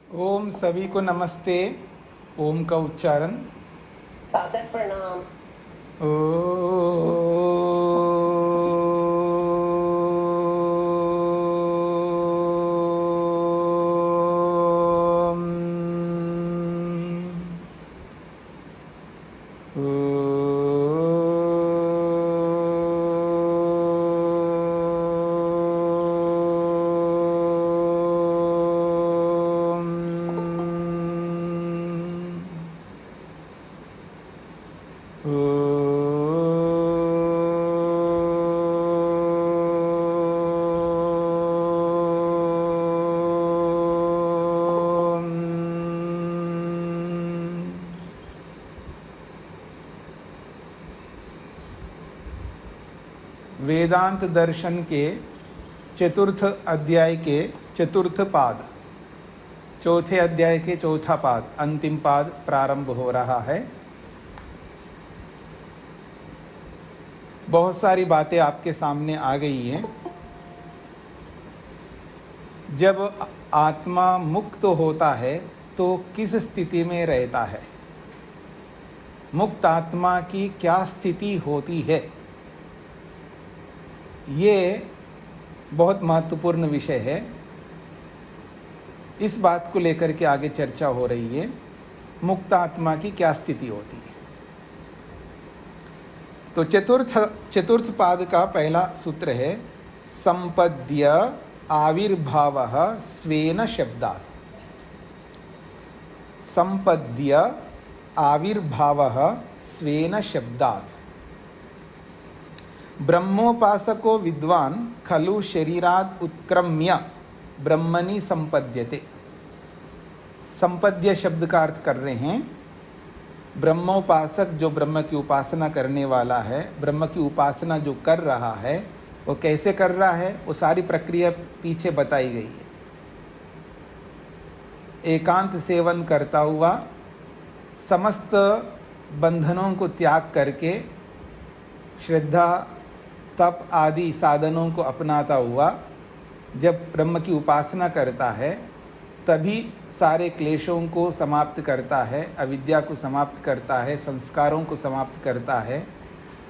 ओम सभी को नमस्ते। ओम का उच्चारण सादर प्रणाम। ओम। वेदांत दर्शन के चतुर्थ अध्याय के चतुर्थ पाद, चौथे अध्याय के चौथा पाद, अंतिम पाद प्रारंभ हो रहा है। बहुत सारी बातें आपके सामने आ गई हैं। जब आत्मा मुक्त होता है तो किस स्थिति में रहता है, मुक्त आत्मा की क्या स्थिति होती है, ये बहुत महत्वपूर्ण विषय है। इस बात को लेकर के आगे चर्चा हो रही है, मुक्त आत्मा की क्या स्थिति होती है। तो चतुर्थ पाद का पहला सूत्र है संपद्य आविर्भावः स्वेन शब्दात्। संपद्य आविर्भावः स्वेन शब्दात्। ब्रह्मोपासको विद्वान् खलु शरीरात् उत्क्रम्य ब्रह्मणि संपद्यते। संपद्य शब्द का अर्थ कर रहे हैं ब्रह्मोपासक, जो ब्रह्म की उपासना करने वाला है, ब्रह्म की उपासना जो कर रहा है, वो कैसे कर रहा है, वो सारी प्रक्रिया पीछे बताई गई है। एकांत सेवन करता हुआ, समस्त बंधनों को त्याग करके, श्रद्धा तप आदि साधनों को अपनाता हुआ जब ब्रह्म की उपासना करता है, तभी सारे क्लेशों को समाप्त करता है, अविद्या को समाप्त करता है, संस्कारों को समाप्त करता है,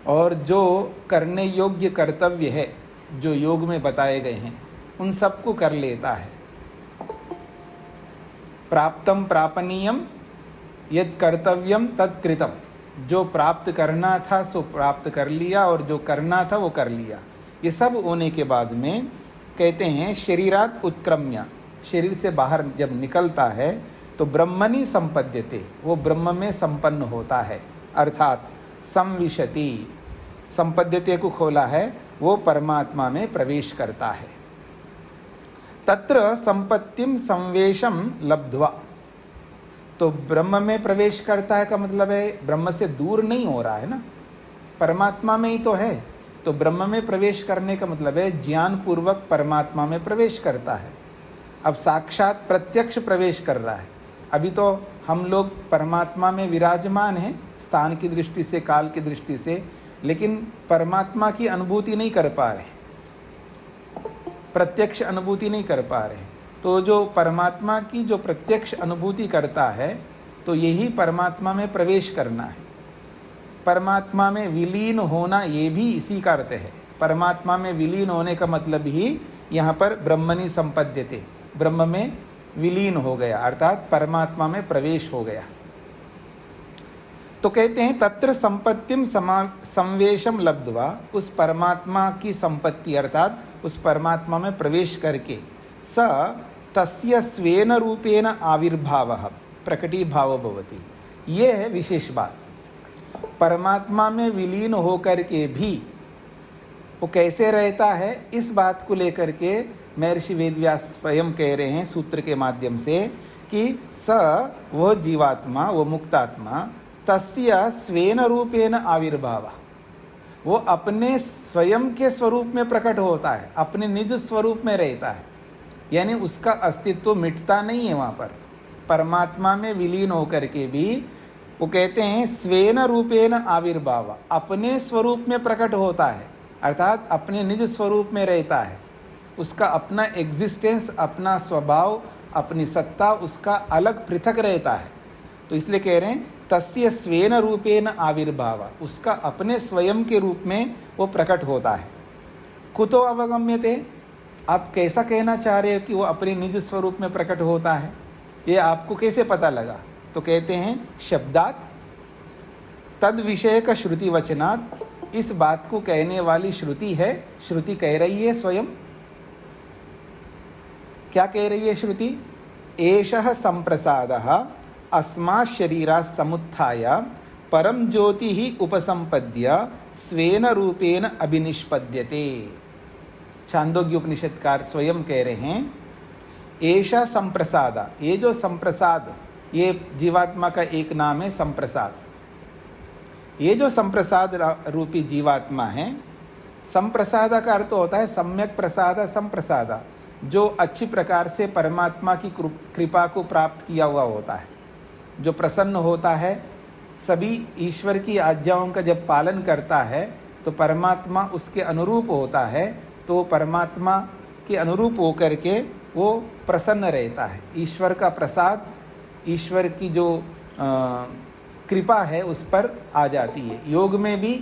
और जो करने योग्य कर्तव्य है, जो योग में बताए गए हैं, उन सबको कर लेता है। प्राप्तम प्रापनीयम यद कर्तव्यम तत् कृतम। जो प्राप्त करना था सो प्राप्त कर लिया, और जो करना था वो कर लिया। ये सब होने के बाद में कहते हैं शरीरात उत्क्रम्य, शरीर से बाहर जब निकलता है तो ब्रह्मणि संपद्यते, वो ब्रह्म में संपन्न होता है, अर्थात संविशति। संपद्यते को खोला है, वो परमात्मा में प्रवेश करता है। तत्र संपत्तिम संवेशम लब्ध्वा। तो ब्रह्म में प्रवेश करता है का मतलब है ब्रह्म से दूर नहीं हो रहा है ना, परमात्मा में ही तो है। तो ब्रह्म में प्रवेश करने का मतलब है ज्ञान पूर्वक परमात्मा में प्रवेश करता है। अब साक्षात प्रत्यक्ष प्रवेश कर रहा है। अभी तो हम लोग परमात्मा में विराजमान हैं, स्थान की दृष्टि से, काल की दृष्टि से, लेकिन परमात्मा की अनुभूति नहीं कर पा रहे, प्रत्यक्ष अनुभूति नहीं कर पा रहे। तो जो परमात्मा की जो प्रत्यक्ष अनुभूति करता है, तो यही परमात्मा में प्रवेश करना है। परमात्मा में विलीन होना, ये भी इसी का अर्थ है। परमात्मा में विलीन होने का मतलब ही यहाँ पर ब्रह्मणि संपद्यते, ब्रह्म में विलीन हो गया, अर्थात परमात्मा में प्रवेश हो गया। तो कहते हैं तत्र संपत्तिम संवेशम लब्ध्वा, उस परमात्मा की संपत्ति अर्थात उस परमात्मा में प्रवेश करके स तस्य स्वेन रूपेण आविर्भावः प्रकटीभावो भवति। ये है विशेष बात। परमात्मा में विलीन होकर के भी वो कैसे रहता है, इस बात को लेकर के महर्षि वेदव्यास स्वयं कह रहे हैं सूत्र के माध्यम से कि स, वह जीवात्मा, वो मुक्तात्मा, तस्य स्वेन रूपेण आविर्भावः, वो अपने स्वयं के स्वरूप में प्रकट होता है, अपने निज स्वरूप में रहता है। यानी उसका अस्तित्व मिटता नहीं है वहाँ पर। परमात्मा में विलीन होकर के भी वो कहते हैं स्वेन रूपेण आविर्भाव, अपने स्वरूप में प्रकट होता है, अर्थात अपने निज स्वरूप में रहता है। उसका अपना एग्जिस्टेंस, अपना स्वभाव, अपनी सत्ता उसका अलग पृथक रहता है। तो इसलिए कह रहे हैं तस्य स्वेन रूपेण आविर्भाव, उसका अपने स्वयं के रूप में वो प्रकट होता है। कुतो अवगम्यते, आप कैसा कहना चाह रहे हो कि वो अपने निज स्वरूप में प्रकट होता है, ये आपको कैसे पता लगा? तो कहते हैं शब्दात तद विषय का श्रुति वचनात्, इस बात को कहने वाली श्रुति है। श्रुति कह रही है स्वयं, क्या कह रही है श्रुति? एषः संप्रसादः अस्मात् शरीरात् समुत्थाय परम ज्योति ही उपसंपद्य स्वेन रूपेण अभिनिष्पद्यते। छांदोग्य उपनिषदकार स्वयं कह रहे हैं एषा संप्रसाद, ये जो संप्रसाद, ये जीवात्मा का एक नाम है संप्रसाद। ये जो संप्रसाद रूपी जीवात्मा है, संप्रसाद का अर्थ होता है सम्यक प्रसाद संप्रसाद, जो अच्छी प्रकार से परमात्मा की कृपा को प्राप्त किया हुआ होता है, जो प्रसन्न होता है, सभी ईश्वर की आज्ञाओं का जब पालन करता है तो परमात्मा उसके अनुरूप होता है, तो परमात्मा के अनुरूप होकर के वो प्रसन्न रहता है। ईश्वर का प्रसाद, ईश्वर की जो कृपा है उस पर आ जाती है। योग में भी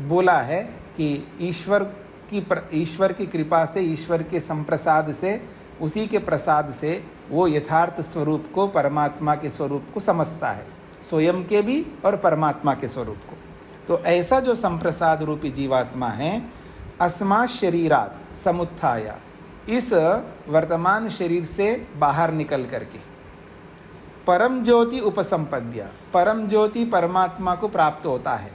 बोला है कि ईश्वर की कृपा से, ईश्वर के संप्रसाद से, उसी के प्रसाद से वो यथार्थ स्वरूप को, परमात्मा के स्वरूप को समझता है, स्वयं के भी और परमात्मा के स्वरूप को। तो ऐसा जो संप्रसाद रूपी जीवात्मा है, अस्मात् शरीरात समुत्थाय, इस वर्तमान शरीर से बाहर निकल करके परम ज्योति उपसंपद्य, परम ज्योति परमात्मा को प्राप्त होता है,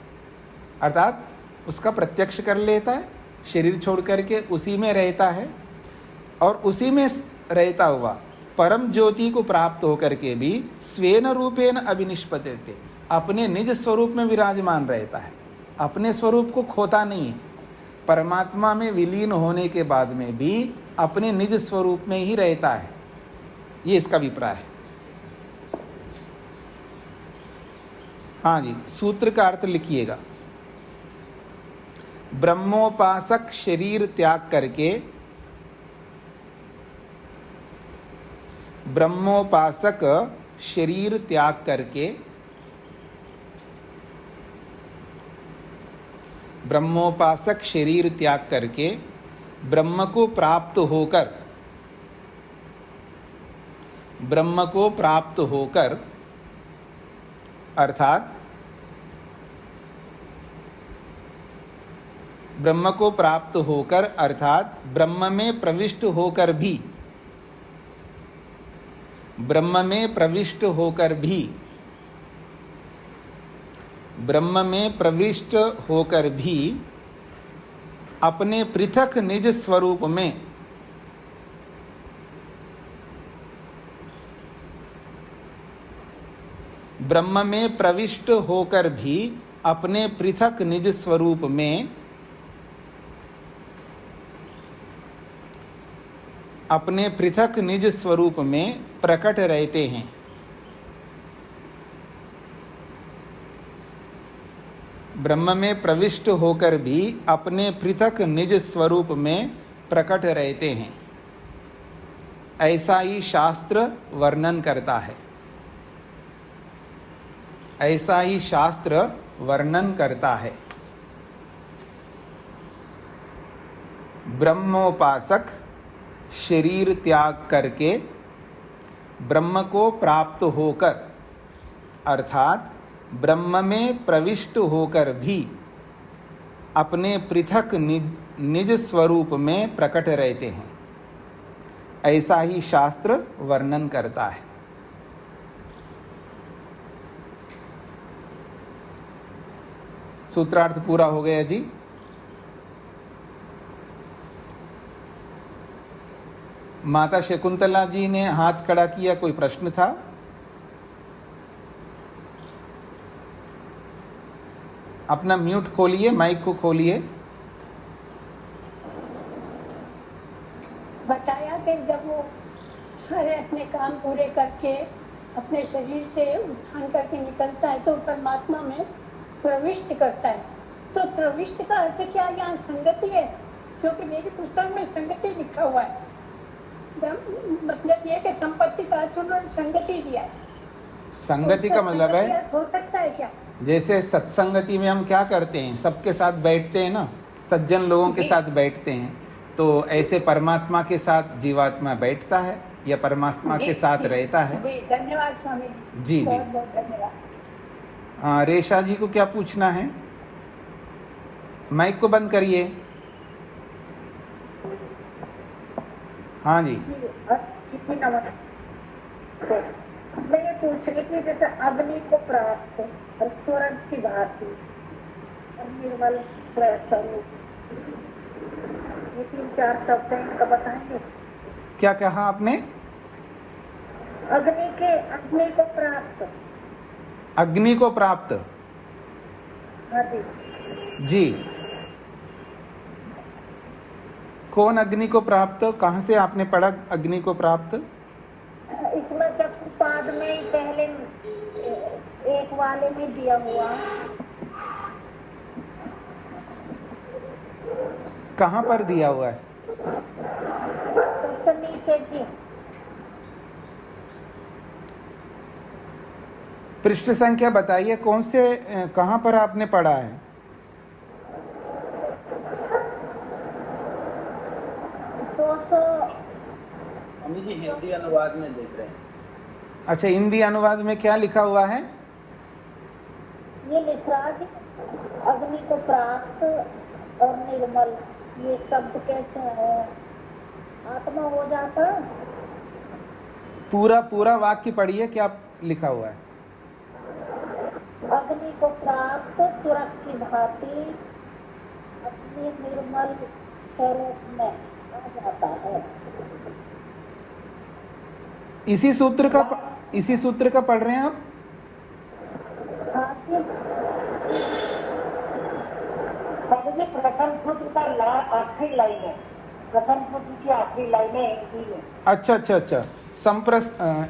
अर्थात उसका प्रत्यक्ष कर लेता है, शरीर छोड़ करके उसी में रहता है, और उसी में रहता हुआ परम ज्योति को प्राप्त होकर के भी स्वेन रूपेण अभिनिष्पद्यते, अपने निज स्वरूप में विराजमान रहता है, अपने स्वरूप को खोता नहीं है। परमात्मा में विलीन होने के बाद में भी अपने निज स्वरूप में ही रहता है, ये इसका अभिप्राय है। हाँ जी, सूत्र का अर्थ लिखिएगा। ब्रह्मोपासक शरीर त्याग करके, ब्रह्मोपासक शरीर त्याग करके, ब्रह्मोपासक शरीर त्याग करके ब्रह्म को प्राप्त होकर, ब्रह्म को प्राप्त होकर, अर्थात ब्रह्म को प्राप्त होकर अर्थात ब्रह्म में प्रविष्ट होकर भी, ब्रह्म में प्रविष्ट होकर भी, ब्रह्म में प्रविष्ट होकर भी अपने पृथक निज स्वरूप में, ब्रह्म में प्रविष्ट होकर भी अपने पृथक निज स्वरूप में, अपने पृथक निज स्वरूप में प्रकट रहते हैं। ब्रह्म में प्रविष्ट होकर भी अपने पृथक निज स्वरूप में प्रकट रहते हैं, ऐसा ही शास्त्र वर्णन करता है, ऐसा ही शास्त्र वर्णन करता है। ब्रह्मोपासक शरीर त्याग करके ब्रह्म को प्राप्त होकर अर्थात ब्रह्म में प्रविष्ट होकर भी अपने पृथक निज स्वरूप में प्रकट रहते हैं, ऐसा ही शास्त्र वर्णन करता है। सूत्रार्थ पूरा हो गया जी। माता शकुंतला जी ने हाथ खड़ा किया, कोई प्रश्न था? अपना म्यूट खोलिए, माइक को खोलिए। बताया कि जब वो सारे अपने काम पूरे करके अपने शरीर से उत्थान करके निकलता है तो परमात्मा में प्रविष्ट करता है। तो प्रविष्ट का अर्थ क्या यहाँ संगति है? क्योंकि मेरी पुस्तक में संगति लिखा हुआ है, मतलब ये कि संपत्ति का अर्थ उन्होंने संगति दिया है। संगति का मतलब है, हो सकता है क्या? जैसे सत्संगति में हम क्या करते हैं, सबके साथ बैठते हैं ना, सज्जन लोगों के साथ बैठते हैं, तो ऐसे परमात्मा के साथ जीवात्मा बैठता है या परमात्मा के साथ रहता है। जी धन्यवाद स्वामी जी बहुत बहुत धन्यवाद। रेशा जी को क्या पूछना है? माइक को बंद करिए। हाँ जी। मैं ये पूछ रही थी, जैसे अग्नि को प्राप्त और स्वर्ग की भांति और निर्मल स्वरूप, ये 3-4 शब्द हैं, इनका बताएंगे? क्या कहा आपने? अग्नि को प्राप्त। अग्नि को प्राप्त। हाँ जी। जी, कौन अग्नि को प्राप्त? कहाँ से आपने पढ़ा अग्नि को प्राप्त? इसमें चतुर्पाद में पहले एक वाले में दिया हुआ। कहाँ पर दिया हुआ है? सबसे नीचे की पृष्ठ संख्या बताइए, कौन से कहाँ पर आपने पढ़ा है? अम्मी जी हिंदी अनुवाद में देख रहे हैं। अच्छा, हिंदी अनुवाद में क्या लिखा हुआ है? ये लिख रहा है अग्नि को प्राप्त और निर्मल, ये शब्द कैसे है? आत्मा हो जाता। पूरा वाक्य पढ़िए, क्या लिखा हुआ है? अग्नि को प्राप्त स्वर्ग की भांति अपने निर्मल स्वरूप में आ जाता है। इसी सूत्र का पढ़ रहे हैं आप? प्रथम सूत्र का आखिरी लाइन है, प्रथम सूत्र की आखिरी लाइन है। अच्छा।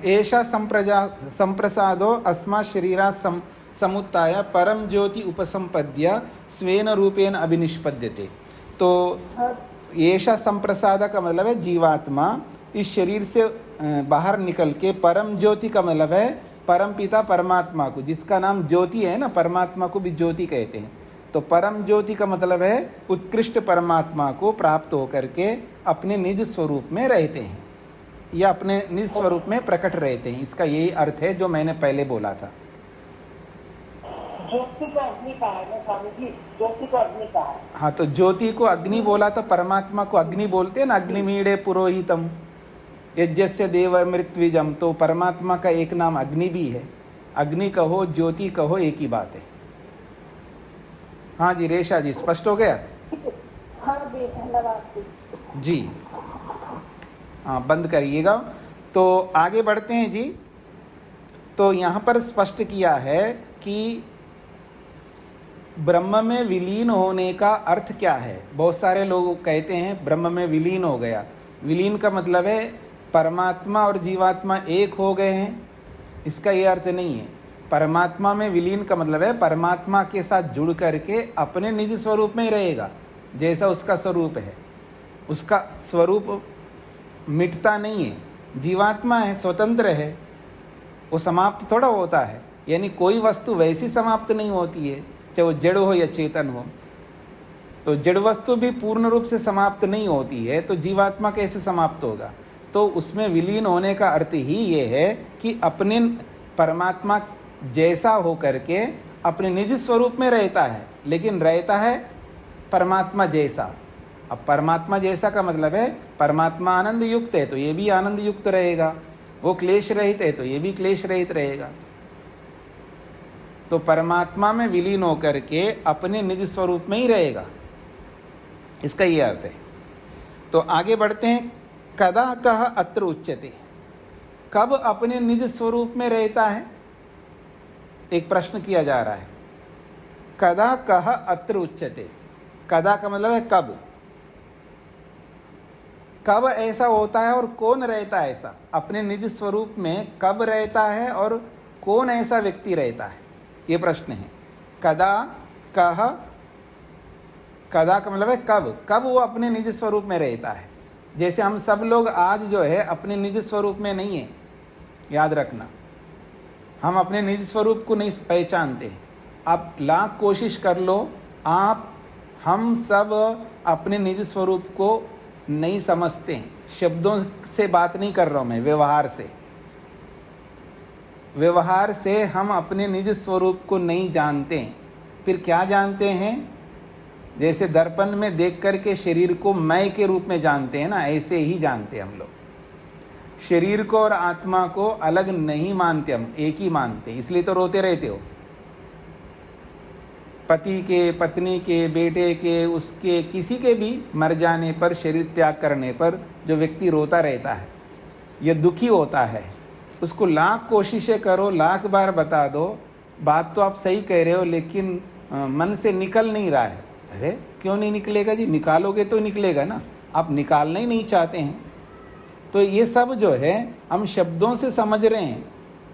एषा संप्रसादो अस्मा शरीरा समुत्थाय परम ज्योति उपसंपद्य स्वेन रूपेण अभिनिष्पद्यते। तो एषा संप्रसाद का मतलब है जीवात्मा इस शरीर से बाहर निकल के परम ज्योति का मतलब है परम पिता परमात्मा को, जिसका नाम ज्योति है ना, परमात्मा को भी ज्योति कहते हैं। तो परम ज्योति का मतलब है उत्कृष्ट परमात्मा को प्राप्त होकर के अपने निज स्वरूप में रहते हैं या अपने निज स्वरूप में प्रकट रहते हैं। इसका यही अर्थ है जो मैंने पहले बोला था। ज्योति को अग्नि कहा है ना स्वामी जी, ज्योति को अग्नि कहा है। हाँ, तो ज्योति को अग्नि बोला तो परमात्मा को अग्नि बोलते हैं ना, अग्निमीड़े पुरोहितम यज्ञस्य देव मृत्विजम। तो परमात्मा का एक नाम अग्नि भी है। अग्नि कहो ज्योति कहो एक ही बात है। हाँ जी, रेशा जी स्पष्ट हो गया? हाँ जी धन्यवाद जी। हाँ, बंद करिएगा। तो आगे बढ़ते हैं जी। तो यहाँ पर स्पष्ट किया है कि ब्रह्म में विलीन होने का अर्थ क्या है। बहुत सारे लोग कहते हैं ब्रह्म में विलीन हो गया। विलीन का मतलब है परमात्मा और जीवात्मा एक हो गए हैं, इसका ये अर्थ नहीं है। परमात्मा में विलीन का मतलब है परमात्मा के साथ जुड़ करके अपने निज स्वरूप में ही रहेगा, जैसा उसका स्वरूप है। उसका स्वरूप मिटता नहीं है। जीवात्मा है, स्वतंत्र है, वो समाप्त थोड़ा होता है। यानी कोई वस्तु वैसी समाप्त नहीं होती है, चाहे वो जड़ हो या चेतन हो। तो जड़ वस्तु भी पूर्ण रूप से समाप्त नहीं होती है, तो जीवात्मा कैसे समाप्त होगा? तो उसमें विलीन होने का अर्थ ही ये है कि अपने परमात्मा जैसा हो करके अपने निज स्वरूप में रहता है, लेकिन रहता है परमात्मा जैसा। अब परमात्मा जैसा का मतलब है परमात्मा आनंद युक्त है तो ये भी आनंद युक्त रहेगा, वो क्लेश रहित है तो ये भी क्लेश रहित रहेगा। तो परमात्मा में विलीन होकर के अपने निज स्वरूप में ही रहेगा, इसका ये अर्थ है। तो आगे बढ़ते हैं। कदा कह अत्र उच्यते, कब अपने निज स्वरूप में रहता है? एक प्रश्न किया जा रहा है। कदा कह अत्र उच्यते, कदा का मतलब है कब। कब ऐसा होता है और कौन रहता है ऐसा? अपने निज स्वरूप में कब रहता है और कौन ऐसा व्यक्ति रहता है, ये प्रश्न है। कदा कह, कदा का मतलब है कब, कब वो अपने निज स्वरूप में रहता है। जैसे हम सब लोग आज जो है अपने निज स्वरूप में नहीं है, याद रखना, हम अपने निज स्वरूप को नहीं पहचानते। आप लाख कोशिश कर लो, हम सब अपने निज स्वरूप को नहीं समझते हैं। शब्दों से बात नहीं कर रहा हूँ मैं, व्यवहार से हम अपने निज स्वरूप को नहीं जानते हैं। फिर क्या जानते हैं? जैसे दर्पण में देख करके शरीर को मैं के रूप में जानते हैं ना, ऐसे ही जानते हैं हम लोग। शरीर को और आत्मा को अलग नहीं मानते, हम एक ही मानते हैं। इसलिए तो रोते रहते हो। पति के, पत्नी के, बेटे के, उसके, किसी के भी मर जाने पर, शरीर त्याग करने पर जो व्यक्ति रोता रहता है, यह दुखी होता है। उसको लाख कोशिशें करो, लाख बार बता दो, बात तो आप सही कह रहे हो, लेकिन मन से निकल नहीं रहा है। अरे क्यों नहीं निकलेगा जी? निकालोगे तो निकलेगा ना, आप निकालना ही नहीं चाहते हैं। तो ये सब जो है हम शब्दों से समझ रहे हैं।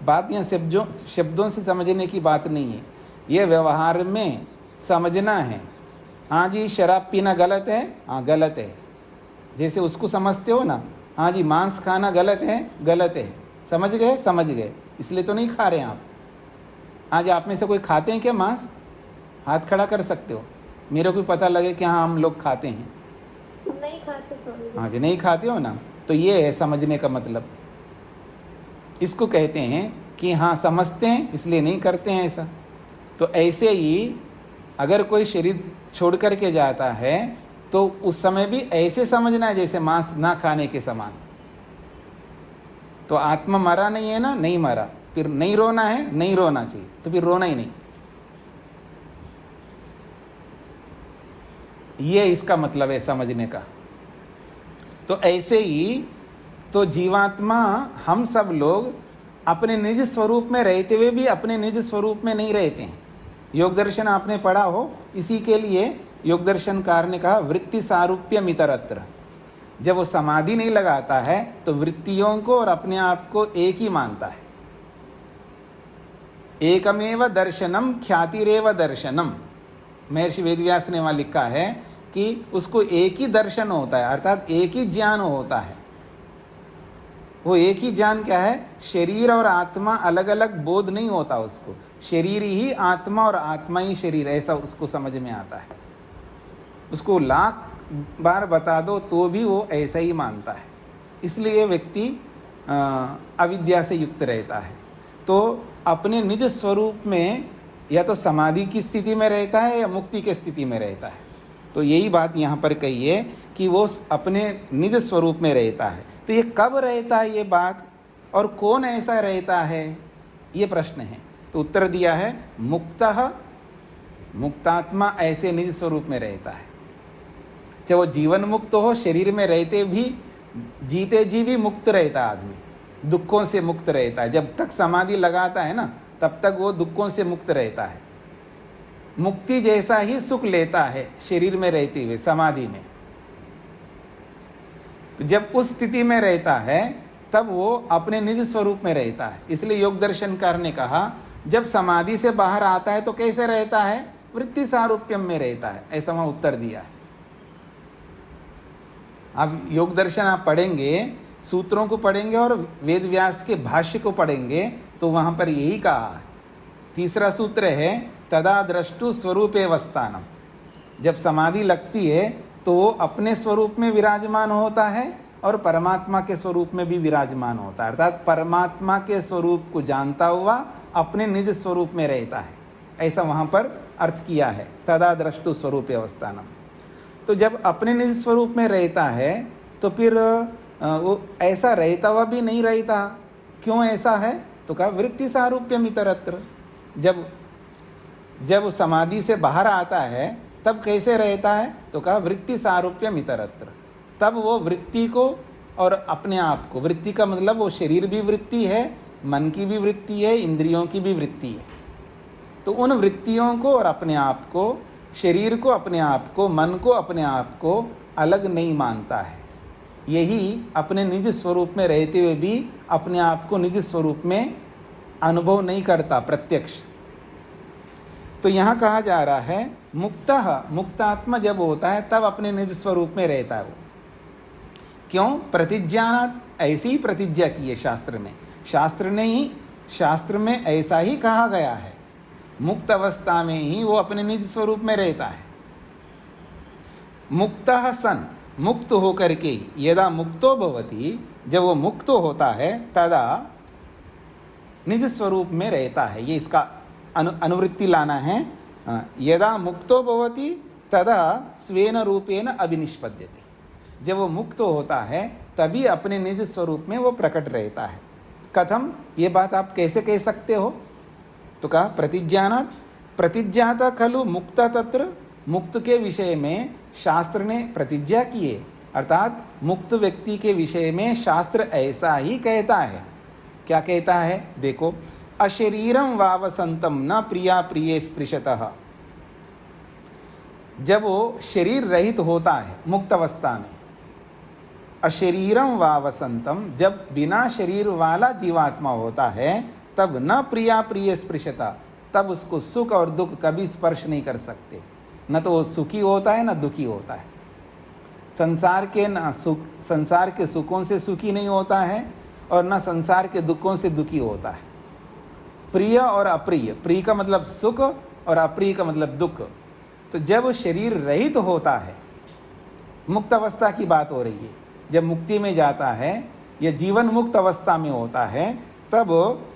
बात यहाँ शब्दों से समझने की बात नहीं है, ये व्यवहार में समझना है। हाँ जी, शराब पीना गलत है, हाँ गलत है, जैसे उसको समझते हो ना। हाँ जी, मांस खाना गलत है, समझ गए? समझ गए, इसलिए तो नहीं खा रहे हैं आप। आज आप में से कोई खाते हैं क्या मांस? हाथ खड़ा कर सकते हो, मेरे को पता लगे कि हाँ हम लोग खाते हैं। नहीं खाते स्वामी जी। हाँ जी, नहीं खाते हो ना, तो ये है समझने का मतलब। इसको कहते हैं कि हाँ समझते हैं इसलिए नहीं करते हैं ऐसा। तो ऐसे ही अगर कोई शरीर छोड़ करके जाता है तो उस समय भी ऐसे समझना है जैसे मांस ना खाने के समान। तो आत्मा मरा नहीं है ना, नहीं मरा, फिर नहीं रोना है, नहीं रोना चाहिए, तो फिर रोना ही नहीं। ये इसका मतलब है समझने का। तो ऐसे ही तो जीवात्मा, हम सब लोग अपने निज स्वरूप में रहते हुए भी अपने निज स्वरूप में नहीं रहते हैं। योग दर्शन आपने पढ़ा हो, इसी के लिए योग दर्शनकार ने कहा वृत्ति सारूप्यम इतरत्र। जब वो समाधि नहीं लगाता है तो वृत्तियों को और अपने आप को एक ही मानता है। एकमेव दर्शनम ख्यातिरेव दर्शनम, महर्षि वेदव्यास ने वहां लिखा है कि उसको एक ही दर्शन होता है, अर्थात एक ही ज्ञान होता है। वो एक ही ज्ञान क्या है? शरीर और आत्मा अलग अलग बोध नहीं होता उसको, शरीर ही आत्मा और आत्मा ही शरीर, ऐसा उसको समझ में आता है। उसको लाख बार बता दो तो भी वो ऐसा ही मानता है। इसलिए व्यक्ति अविद्या से युक्त रहता है। तो अपने निज स्वरूप में या तो समाधि की स्थिति में रहता है या मुक्ति की स्थिति में रहता है। तो यही बात यहाँ पर कही है कि वो अपने निज स्वरूप में रहता है। तो ये कब रहता है ये बात, और कौन ऐसा रहता है, ये प्रश्न है। तो उत्तर दिया है मुक्तः, मुक्तात्मा ऐसे निज स्वरूप में रहता है। चाहे वो जीवन मुक्त हो, शरीर में रहते भी, जीते जी भी मुक्त रहता है आदमी, दुखों से मुक्त रहता है। जब तक समाधि लगाता है ना तब तक वो दुखों से मुक्त रहता है। मुक्ति जैसा ही सुख लेता है शरीर में रहते हुए समाधि में। तो जब उस स्थिति में रहता है तब वो अपने निज स्वरूप में रहता है। इसलिए योग दर्शनकार ने कहा जब समाधि से बाहर आता है तो कैसे रहता है? वृत्ति सारूप्यम में रहता है, ऐसा वहां उत्तर दिया है। अब योग दर्शन आप पढ़ेंगे, सूत्रों को पढ़ेंगे और वेद व्यास के भाष्य को पढ़ेंगे तो वहां पर यही कहा है। तीसरा सूत्र है तदा द्रष्टु स्वरूपेवस्थानम। जब समाधि लगती है तो वो अपने स्वरूप में विराजमान होता है और परमात्मा के स्वरूप में भी विराजमान होता है, अर्थात परमात्मा के स्वरूप को जानता हुआ अपने निज स्वरूप में रहता है, ऐसा वहां पर अर्थ किया है तदा द्रष्टु स्वरूपेवस्थानम। तो जब अपने निज स्वरूप में रहता है तो फिर वो ऐसा रहता हुआ भी नहीं रहता। क्यों ऐसा है? तो कहा वृत्ति सारूप्यम इतरत्र। जब समाधि से बाहर आता है तब कैसे रहता है? तो कहा वृत्ति सारूप्यम इतरत्र। तब वो वृत्ति को और अपने आप को, वृत्ति का मतलब वो शरीर भी वृत्ति है, मन की भी वृत्ति है, इंद्रियों की भी वृत्ति है। तो उन वृत्तियों को और अपने आप को, शरीर को अपने आप को, मन को अपने आप को अलग नहीं मानता है। यही अपने निज स्वरूप में रहते हुए भी अपने आप को निज स्वरूप में अनुभव नहीं करता प्रत्यक्ष। तो यहाँ कहा जा रहा है मुक्तः, मुक्तात्मा जब होता है तब अपने निज स्वरूप में रहता है वो। क्यों? प्रतिज्ञानात्, ऐसी ही प्रतिज्ञा की है शास्त्र में। शास्त्र में ऐसा ही कहा गया है, मुक्त अवस्था में ही वो अपने निज स्वरूप में रहता है। मुक्तः सन, मुक्त होकर के, यदा मुक्तो भवति, जब वो मुक्त होता है, तदा निज स्वरूप में रहता है। ये इसका अनुवृत्ति लाना है। यदा मुक्तो भवति तदा स्वेन रूपेण अभिनिष्पद्यते। जब वो मुक्त होता है तभी अपने निज स्वरूप में वो प्रकट रहता है। कथम? ये बात आप कैसे कह सकते हो? तो कहा प्रतिज्ञानात्, प्रतिज्ञाता खलु मुक्त तत्र, मुक्त के विषय में शास्त्र ने प्रतिज्ञा की है, अर्थात मुक्त व्यक्ति के विषय में शास्त्र ऐसा ही कहता है। क्या कहता है? देखो, अशरीरम वावसंतम न प्रिया प्रिये स्पृशतः। जब वो शरीर रहित होता है मुक्त अवस्था में, अशरीरम वावसंतम, जब बिना शरीर वाला जीवात्मा होता है, तब न प्रिया प्रिय स्पृशता, तब उसको सुख और दुख कभी स्पर्श नहीं कर सकते। न तो वो सुखी होता है न दुखी होता है। संसार के सुखों से सुखी नहीं होता है और न संसार के दुखों से दुखी होता है। प्रिय और अप्रिय, प्रिय का मतलब सुख और अप्रिय का मतलब दुख। तो जब शरीर रहित होता है, मुक्त अवस्था की बात हो रही है, जब मुक्ति में जाता है या जीवन मुक्त अवस्था में होता है, तब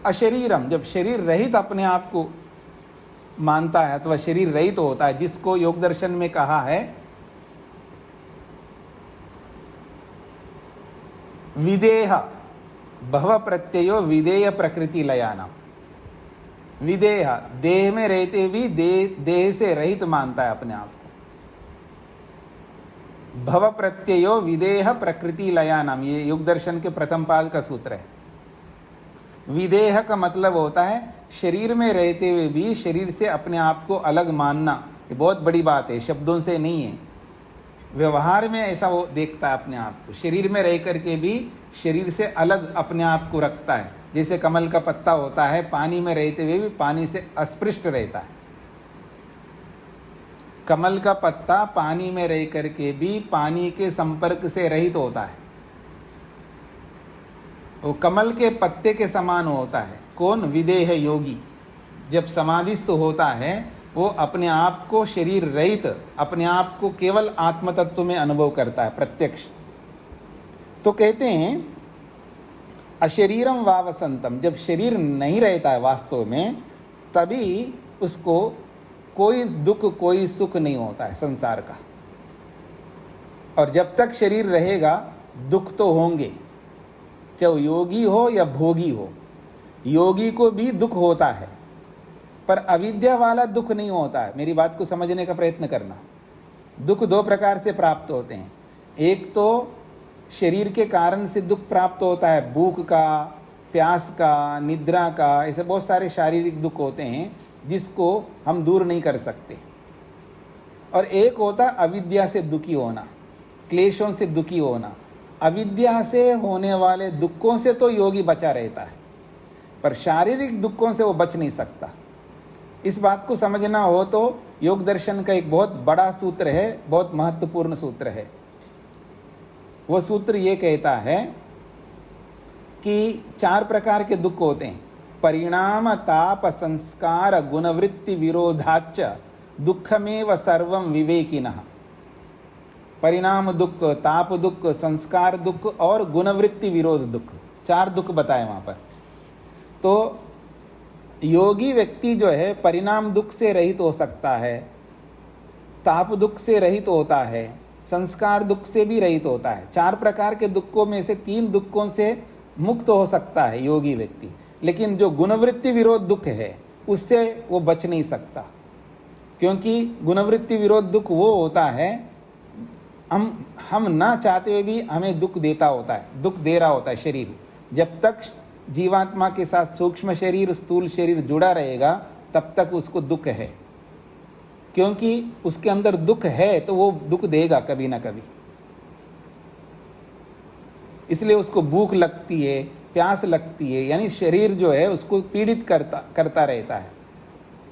अशरीरम, जब शरीर रहित अपने आप को मानता है अथवा शरीर रहित होता है, जिसको योग दर्शन में कहा है विदेह, भव प्रत्ययो विधेय प्रकृति लयाना। विदेह, देह में रहते भी देह से रहित मानता है अपने आप को। भव प्रत्ययो विदेह प्रकृति लयानाम, ये योग दर्शन के प्रथम पाद का सूत्र है। विदेह का मतलब होता है शरीर में रहते हुए भी शरीर से अपने आप को अलग मानना। ये बहुत बड़ी बात है, शब्दों से नहीं है, व्यवहार में ऐसा वो देखता है अपने आप को। शरीर में रह करके भी शरीर से अलग अपने आप को रखता है। जैसे कमल का पत्ता होता है, पानी में रहते हुए भी पानी से अस्पृष्ट रहता है। कमल का पत्ता पानी में रह करके भी पानी के संपर्क से रहित होता है। वो कमल के पत्ते के समान होता है। कौन? विदेह योगी। जब समाधिस्थ होता है वो अपने आप को शरीर रहित, अपने आप को केवल आत्म तत्व में अनुभव करता है, प्रत्यक्ष। तो कहते हैं अशरीरम वावसंतम, जब शरीर नहीं रहता है वास्तव में, तभी उसको कोई दुख कोई सुख नहीं होता है संसार का। और जब तक शरीर रहेगा दुख तो होंगे, चाहे योगी हो या भोगी हो। योगी को भी दुख होता है, पर अविद्या वाला दुख नहीं होता है। मेरी बात को समझने का प्रयत्न करना। दुख दो प्रकार से प्राप्त होते हैं। एक तो शरीर के कारण से दुख प्राप्त होता है, भूख का, प्यास का, निद्रा का, ऐसे बहुत सारे शारीरिक दुख होते हैं जिसको हम दूर नहीं कर सकते। और एक होता अविद्या से दुखी होना, क्लेशों से दुखी होना। अविद्या से होने वाले दुखों से तो योगी बचा रहता है, पर शारीरिक दुखों से वो बच नहीं सकता। इस बात को समझना हो तो योग दर्शन का एक बहुत बड़ा सूत्र है, बहुत महत्वपूर्ण सूत्र है। वो सूत्र ये कहता है कि 4 प्रकार के दुख होते हैं। परिणाम ताप संस्कार गुणवृत्ति विरोधाच दुखमेव सर्वं विवेकिनः। परिणाम दुख, ताप दुख, संस्कार दुख और गुणवृत्ति विरोध दुख, 4 दुख बताए वहां पर। तो योगी व्यक्ति जो है परिणाम दुख से रहित हो सकता है, ताप दुख से रहित होता है, संस्कार दुख से भी रहित होता है। 4 प्रकार के दुखों में से 3 दुखों से मुक्त हो सकता है योगी व्यक्ति। लेकिन जो गुणवृत्ति विरोध दुख है उससे वो बच नहीं सकता, क्योंकि गुणवृत्ति विरोध दुख वो होता है हम ना चाहते हुए भी हमें दुख देता होता है, दुख दे रहा होता है शरीर। जब तक जीवात्मा के साथ सूक्ष्म शरीर, स्थूल शरीर जुड़ा रहेगा तब तक उसको दुख है, क्योंकि उसके अंदर दुख है तो वो दुख देगा कभी ना कभी। इसलिए उसको भूख लगती है, प्यास लगती है, यानी शरीर जो है उसको पीड़ित करता रहता है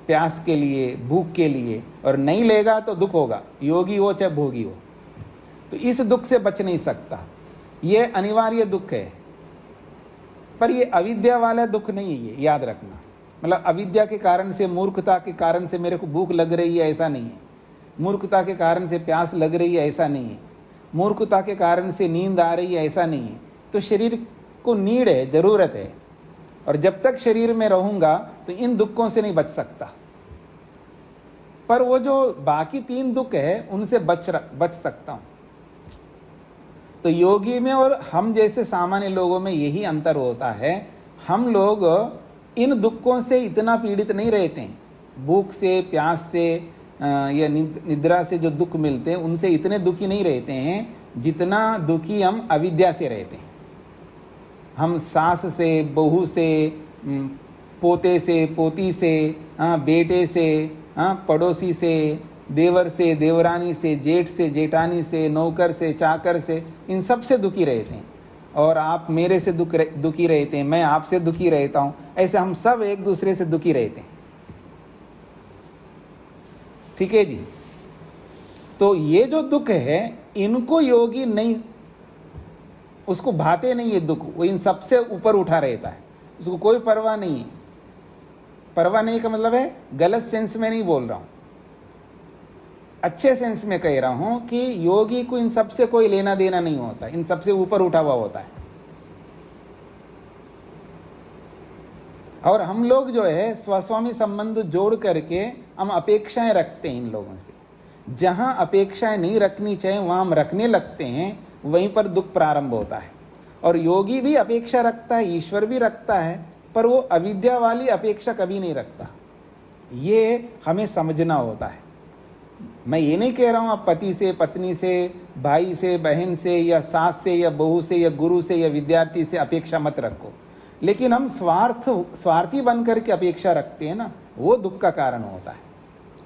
प्यास के लिए, भूख के लिए, और नहीं लेगा तो दुख होगा, योगी हो चाहे भोगी हो। तो इस दुख से बच नहीं सकता। ये अनिवार्य दुख है, पर ये अविद्या वाला दुख नहीं है, ये याद रखना। मतलब अविद्या के कारण से, मूर्खता के कारण से मेरे को भूख लग रही है, ऐसा नहीं है। मूर्खता के कारण से प्यास लग रही है, ऐसा नहीं है। मूर्खता के कारण से नींद आ रही है, ऐसा नहीं है। तो शरीर को नीड है, ज़रूरत है, और जब तक शरीर में रहूँगा तो इन दुखों से नहीं बच सकता। पर वो जो बाकी 3 दुख है उनसे बच सकता हूँ। तो योगी में और हम जैसे सामान्य लोगों में यही अंतर होता है। हम लोग इन दुखों से इतना पीड़ित नहीं रहते हैं। भूख से, प्यास से या निद्रा से जो दुख मिलते हैं उनसे इतने दुखी नहीं रहते हैं जितना दुखी हम अविद्या से रहते हैं। हम सास से, बहू से, पोते से, पोती से, बेटे से, पड़ोसी से, देवर से, देवरानी से, जेठ से, जेठानी से, नौकर से, चाकर से, इन सब से दुखी रहते हैं। और आप मेरे से दुखी रहते हैं, मैं आपसे दुखी रहता हूँ। ऐसे हम सब एक दूसरे से दुखी रहते हैं। ठीक है जी। तो ये जो दुख है इनको योगी नहीं, उसको भाते नहीं ये दुख, वो इन सबसे ऊपर उठा रहता है, उसको कोई परवाह नहीं है। परवाह नहीं का मतलब है गलत सेंस में नहीं बोल रहा हूं, अच्छे सेंस में कह रहा हूं कि योगी को इन सबसे कोई लेना देना नहीं होता, इन सबसे ऊपर उठा हुआ होता है। और हम लोग जो है स्वस्वामी संबंध जोड़ करके हम अपेक्षाएं रखते हैं इन लोगों से। जहां अपेक्षाएं नहीं रखनी चाहिए वहां हम रखने लगते हैं, वहीं पर दुख प्रारंभ होता है। और योगी भी अपेक्षा रखता है, ईश्वर भी रखता है, पर वो अविद्या वाली अपेक्षा कभी नहीं रखता। ये हमें समझना होता है। मैं ये नहीं कह रहा हूं आप पति से, पत्नी से, भाई से, बहन से, या सास से, या बहू से, या गुरु से, या विद्यार्थी से अपेक्षा मत रखो। लेकिन हम स्वार्थी बन करके अपेक्षा रखते हैं ना, वो दुख का कारण होता है।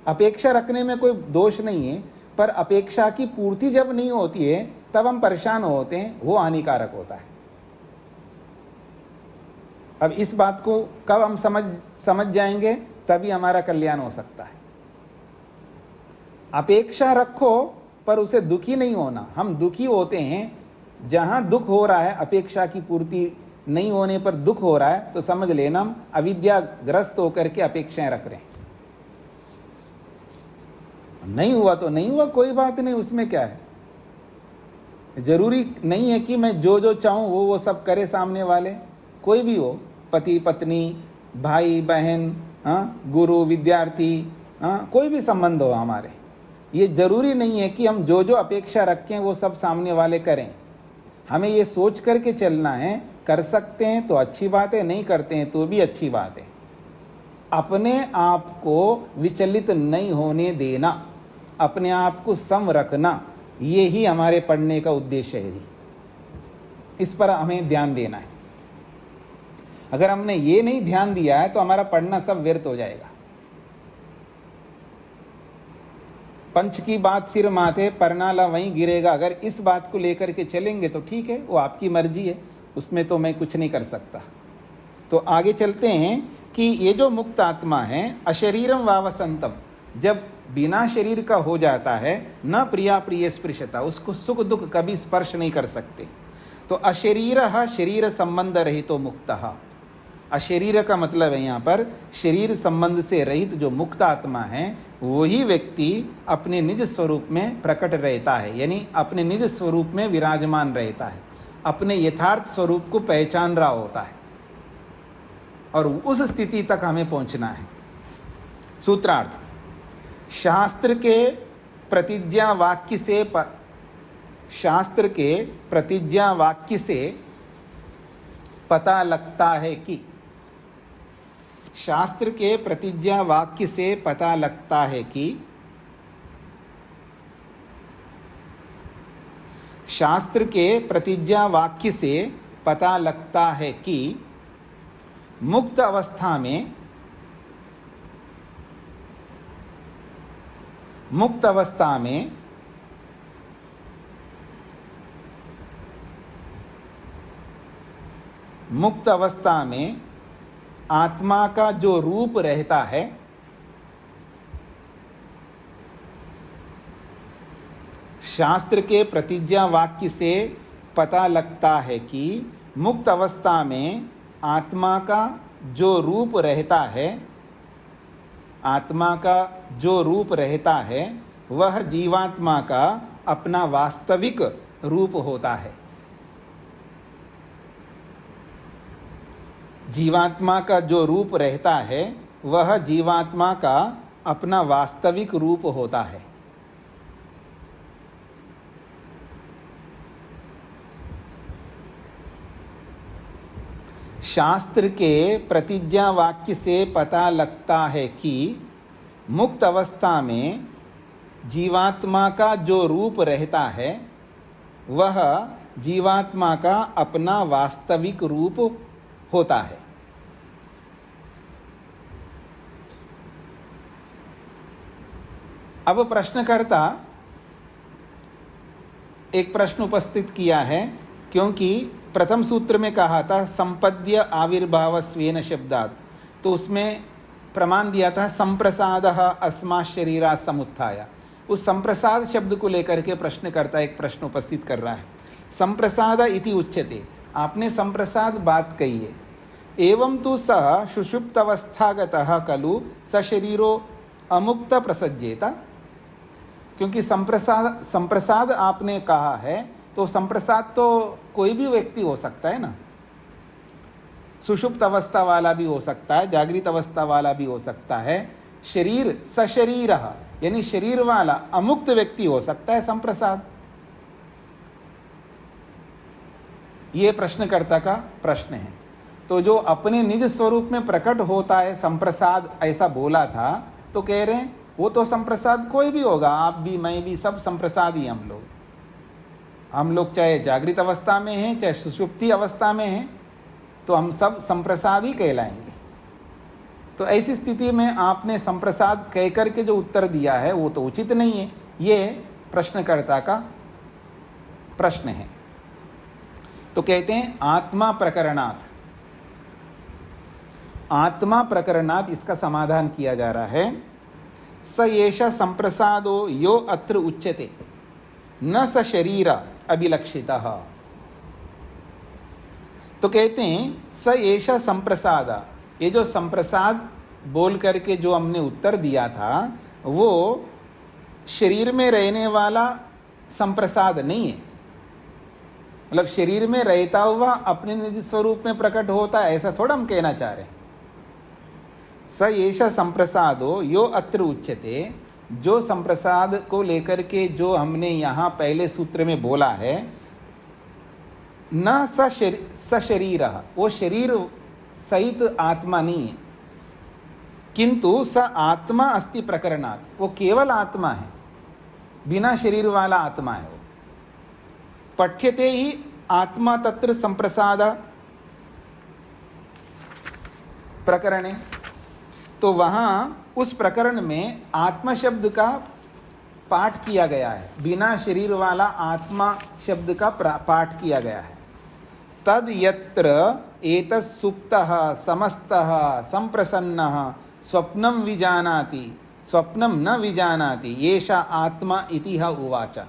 अपेक्षा रखने में कोई दोष नहीं है, पर अपेक्षा की पूर्ति जब नहीं होती है तब हम परेशान होते हैं, वो हानिकारक होता है। अब इस बात को कब हम समझ जाएंगे, तभी हमारा कल्याण हो सकता है। अपेक्षा रखो पर उसे दुखी नहीं होना। हम दुखी होते हैं जहां दुख हो रहा है, अपेक्षा की पूर्ति नहीं होने पर दुख हो रहा है, तो समझ लेना हम अविद्याग्रस्त होकर के अपेक्षाएं रख रहे हैं। नहीं हुआ तो नहीं हुआ, कोई बात नहीं, उसमें क्या है। जरूरी नहीं है कि मैं जो जो चाहूं वो सब करे सामने वाले, कोई भी हो, पति पत्नी, भाई बहन, गुरु विद्यार्थी, कोई भी संबंध हो हमारे। ये जरूरी नहीं है कि हम जो जो अपेक्षा रखें वो सब सामने वाले करें। हमें ये सोच करके चलना है, कर सकते हैं तो अच्छी बात है, नहीं करते हैं तो भी अच्छी बात है। अपने आप को विचलित नहीं होने देना, अपने आप को सम रखना, ये ही हमारे पढ़ने का उद्देश्य है जी। इस पर हमें ध्यान देना है। अगर हमने ये नहीं ध्यान दिया है तो हमारा पढ़ना सब व्यर्थ हो जाएगा। पंच की बात सिर माथे, परनाला वहीं गिरेगा। अगर इस बात को लेकर के चलेंगे तो ठीक है, वो आपकी मर्जी है, उसमें तो मैं कुछ नहीं कर सकता। तो आगे चलते हैं कि ये जो मुक्त आत्मा है, अशरीरम वावसंतम, जब बिना शरीर का हो जाता है, न प्रिया प्रिय स्पृशता, उसको सुख दुख कभी स्पर्श नहीं कर सकते। तो अशरीरः शरीर संबंध रहितो मुक्तः। अशरीर का मतलब है यहाँ पर शरीर संबंध से रहित जो मुक्त आत्मा है, वही व्यक्ति अपने निज स्वरूप में प्रकट रहता है, यानी अपने निज स्वरूप में विराजमान रहता है, अपने यथार्थ स्वरूप को पहचान रहा होता है। और उस स्थिति तक हमें पहुंचना है। सूत्रार्थ, शास्त्र के प्रतिज्ञा वाक्य से शास्त्र के प्रतिज्ञा वाक्य से पता लगता है कि, शास्त्र के प्रतिज्ञा वाक्य से पता लगता है कि, शास्त्र के प्रतिज्ञा वाक्य से पता लगता है कि मुक्त अवस्था में, मुक्त अवस्था में मुक्त अवस्था में आत्मा का जो रूप रहता है, शास्त्र के प्रतिज्ञा वाक्य से पता लगता है कि मुक्त अवस्था में आत्मा का जो रूप रहता है, आत्मा का जो रूप रहता है वह जीवात्मा का अपना वास्तविक रूप होता है। जीवात्मा का जो रूप रहता है वह जीवात्मा का अपना वास्तविक रूप होता है। शास्त्र के प्रतिज्ञा वाक्य से पता लगता है कि मुक्त अवस्था में जीवात्मा का जो रूप रहता है वह जीवात्मा का अपना वास्तविक रूप होता है। अब प्रश्नकर्ता एक प्रश्न उपस्थित किया है, क्योंकि प्रथम सूत्र में कहा था संपद्य आविर्भाव स्वेन शब्दात, तो उसमें प्रमाण दिया था संप्रसादः अस्मात् शरीरात् समुत्थाय। उस संप्रसाद शब्द को लेकर के प्रश्नकर्ता एक प्रश्न उपस्थित कर रहा है। संप्रसाद इति उच्यते, आपने संप्रसाद बात कही है। एवं तो सः सुषुप्तवस्थागतः खलु सशरीरो अमुक्त प्रसज्येत, क्योंकि संप्रसाद आपने कहा है तो संप्रसाद तो कोई भी व्यक्ति हो सकता है ना। सुषुप्त अवस्था वाला भी हो सकता है, जागृत अवस्था वाला भी हो सकता है। शरीर सशरीर यानी शरीर वाला अमुक्त व्यक्ति हो सकता है संप्रसाद। ये प्रश्नकर्ता का प्रश्न है। तो जो अपने निज स्वरूप में प्रकट होता है संप्रसाद, ऐसा बोला था, तो कह रहे हैं वो तो संप्रसाद कोई भी होगा, आप भी, मैं भी, सब संप्रसाद ही हम लोग चाहे जागृत अवस्था में हैं चाहे सुषुप्ति अवस्था में हैं, तो हम सब संप्रसाद ही कहलाएंगे। तो ऐसी स्थिति में आपने संप्रसाद कहकर के जो उत्तर दिया है वो तो उचित नहीं है। ये प्रश्नकर्ता का प्रश्न है। तो कहते हैं आत्मा प्रकरणात्, आत्मा प्रकरणात् इसका समाधान किया जा रहा है। स एष संप्रसादो यो अत्र उच्यते न स शरीर अभिलक्षितः। तो कहते हैं स एष संप्रसाद, ये जो संप्रसाद बोल करके जो हमने उत्तर दिया था वो शरीर में रहने वाला संप्रसाद नहीं है। मतलब शरीर में रहता हुआ अपने निज स्वरूप में प्रकट होता है, ऐसा थोड़ा हम कहना चाह रहे हैं। स एष संप्रसादो यो अत्र उच्यते, जो संप्रसाद को लेकर के जो हमने यहाँ पहले सूत्र में बोला है, न स शरीर, वो शरीर सहित आत्मा नहीं है, किंतु स आत्मा अस्ति प्रकरणात्, वो केवल आत्मा है, बिना शरीर वाला आत्मा है। वो पठ्यते ही आत्मा तत्र संप्रसाद प्रकरणे, तो वहाँ उस प्रकरण में आत्मा शब्द का पाठ किया गया है, बिना शरीर वाला आत्मा शब्द का पाठ किया गया है। तद यत्र एतत् सुप्तः समस्तः संप्रसन्नः स्वप्नं विजानाति स्वप्नं न विजानाति एषा आत्मा इति उवाच।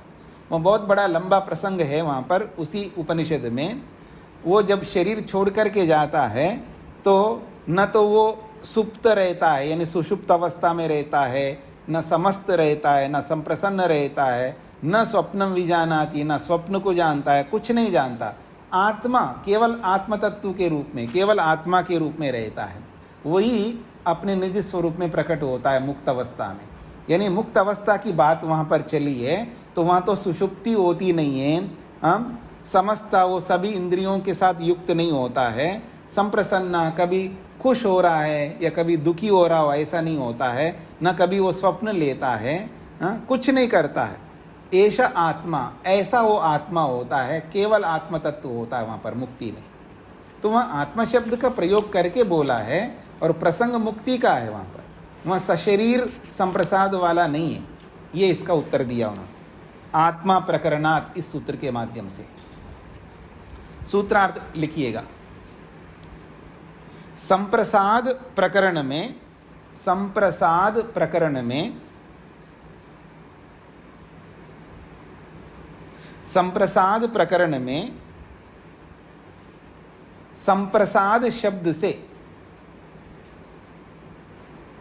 वो बहुत बड़ा लंबा प्रसंग है वहाँ पर उसी उपनिषद में। वो जब शरीर छोड़ करके जाता है तो न तो वो सुप्त रहता है यानी सुषुप्त अवस्था में रहता है, न समस्त रहता है, न संप्रसन्न रहता है, न स्वप्नम विजानाति, न स्वप्न को जानता है, कुछ नहीं जानता। आत्मा केवल आत्म तत्व के रूप में, केवल आत्मा के रूप में रहता है, वही अपने निज स्वरूप में प्रकट होता है मुक्त अवस्था में। यानी मुक्त अवस्था की बात वहाँ पर चली है तो वहाँ तो सुषुप्ति होती नहीं है, समस्त वो सभी इंद्रियों के साथ युक्त नहीं होता है, संप्रसन्न कभी खुश हो रहा है या कभी दुखी हो रहा हो ऐसा नहीं होता है, न कभी वो स्वप्न लेता है, कुछ नहीं करता है। ऐसा आत्मा, ऐसा वो आत्मा होता है, केवल आत्म तत्व होता है वहाँ पर मुक्ति में। तो वहाँ आत्मा शब्द का प्रयोग करके बोला है और प्रसंग मुक्ति का है वहाँ पर, वहाँ सशरीर संप्रसाद वाला नहीं है। ये इसका उत्तर दिया उन्होंने आत्मा प्रकरणात् इस सूत्र के माध्यम से। सूत्रार्थ लिखिएगा। संप्रसाद प्रकरण में, संप्रसाद प्रकरण में संप्रसाद प्रकरण में संप्रसाद शब्द से,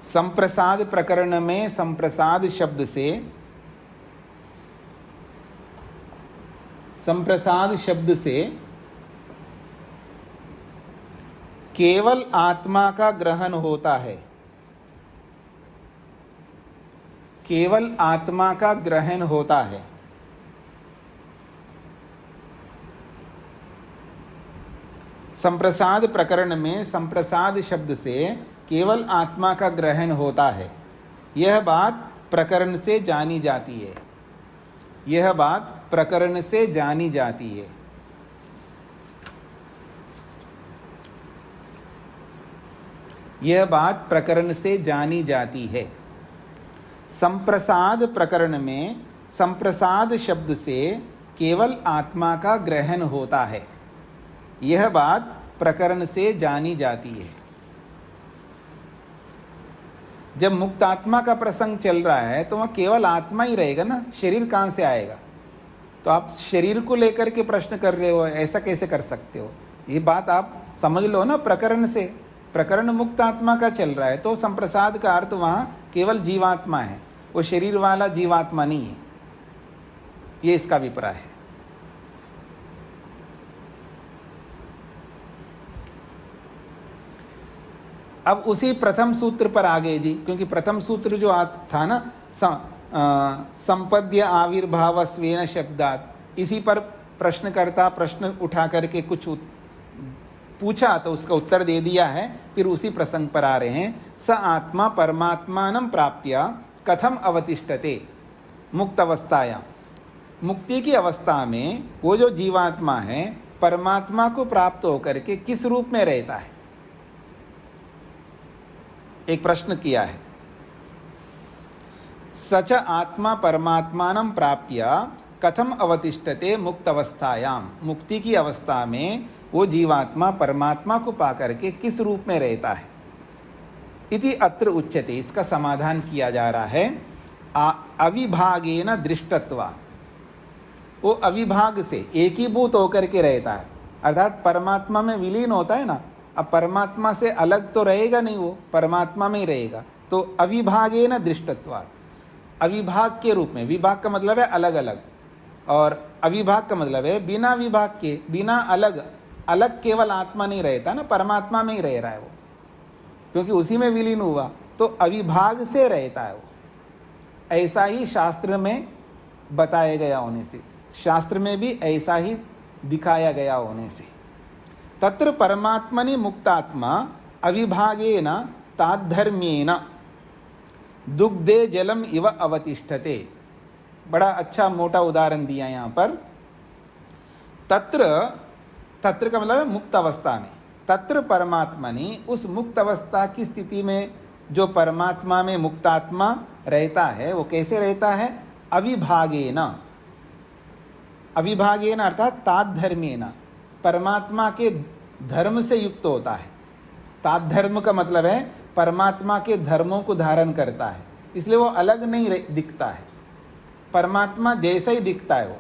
संप्रसाद प्रकरण में संप्रसाद शब्द से, संप्रसाद शब्द से केवल आत्मा का ग्रहण होता है, केवल आत्मा का ग्रहण होता है। संप्रसाद प्रकरण में संप्रसाद शब्द से केवल आत्मा का ग्रहण होता है। यह बात प्रकरण से जानी जाती है, यह बात प्रकरण से जानी जाती है। यह बात प्रकरण से जानी जाती है। संप्रसाद प्रकरण में संप्रसाद शब्द से केवल आत्मा का ग्रहण होता है, यह बात प्रकरण से जानी जाती है। जब मुक्त आत्मा का प्रसंग चल रहा है तो वह केवल आत्मा ही रहेगा ना, शरीर कहाँ से आएगा? तो आप शरीर को लेकर के प्रश्न कर रहे हो, ऐसा कैसे कर सकते हो? ये बात आप समझ लो ना, प्रकरण से, प्रकरण मुक्त आत्मा का चल रहा है तो संप्रसाद का अर्थ वहाँ केवल जीवात्मा है, वो शरीर वाला जीवात्मा नहीं है। ये इसका अभिप्राय है। अब उसी प्रथम सूत्र पर आ गए जी, क्योंकि प्रथम सूत्र जो था ना, संपद्य आविर्भाव स्वेन शब्दात, इसी पर प्रश्नकर्ता प्रश्न उठा करके कुछ पूछा तो उसका उत्तर दे दिया है। फिर उसी प्रसंग पर आ रहे हैं। स आत्मा परमात्मानं प्राप्य कथम अवतिष्ठते मुक्त अवस्थायां, मुक्ति की अवस्था में वो जो जीवात्मा है परमात्मा को प्राप्त होकर के किस रूप में रहता है? एक प्रश्न किया है। सच आत्मा परमात्मानं प्राप्य कथम अवतिष्ठते मुक्त अवस्थायाम, मुक्ति की अवस्था में वो जीवात्मा परमात्मा को पाकर के किस रूप में रहता है? इति अत्र उच्यते, इसका समाधान किया जा रहा है। अविभागेन दृष्टत्वा, वो अविभाग से एकीभूत होकर के रहता है, अर्थात परमात्मा में विलीन होता है ना। अब परमात्मा से अलग तो रहेगा नहीं, वो परमात्मा में ही रहेगा। तो अविभागेन दृष्टत्वा, अविभाग के रूप में, विभाग का मतलब है अलग अलग, और अविभाग का मतलब है बिना विभाग के, बिना अलग, अलग केवल आत्मा नहीं रहता ना, परमात्मा में ही रह रहा है वो, क्योंकि उसी में विलीन हुआ, तो अविभाग से रहता है वो। ऐसा ही शास्त्र में बताया गया होने से, शास्त्र में भी ऐसा ही दिखाया गया होने से, तत्र परमात्मनि मुक्तात्मा अविभागेन ताद्धर्म्येन दुग्धे जलम इव अवतिष्ठते। बड़ा अच्छा मोटा उदाहरण दिया यहाँ पर। तत्र, तत्र का मतलब है मुक्त अवस्था में, तत्र परमात्मनि, उस मुक्त अवस्था की स्थिति में जो परमात्मा में मुक्तात्मा रहता है वो कैसे रहता है? अविभागेन, अविभागेन अर्थात ताद्धर्म्येन, परमात्मा के धर्म से युक्त होता है। ताद्धर्म का मतलब है परमात्मा के धर्मों को धारण करता है, इसलिए वो अलग नहीं दिखता है, परमात्मा जैसा ही दिखता है वो।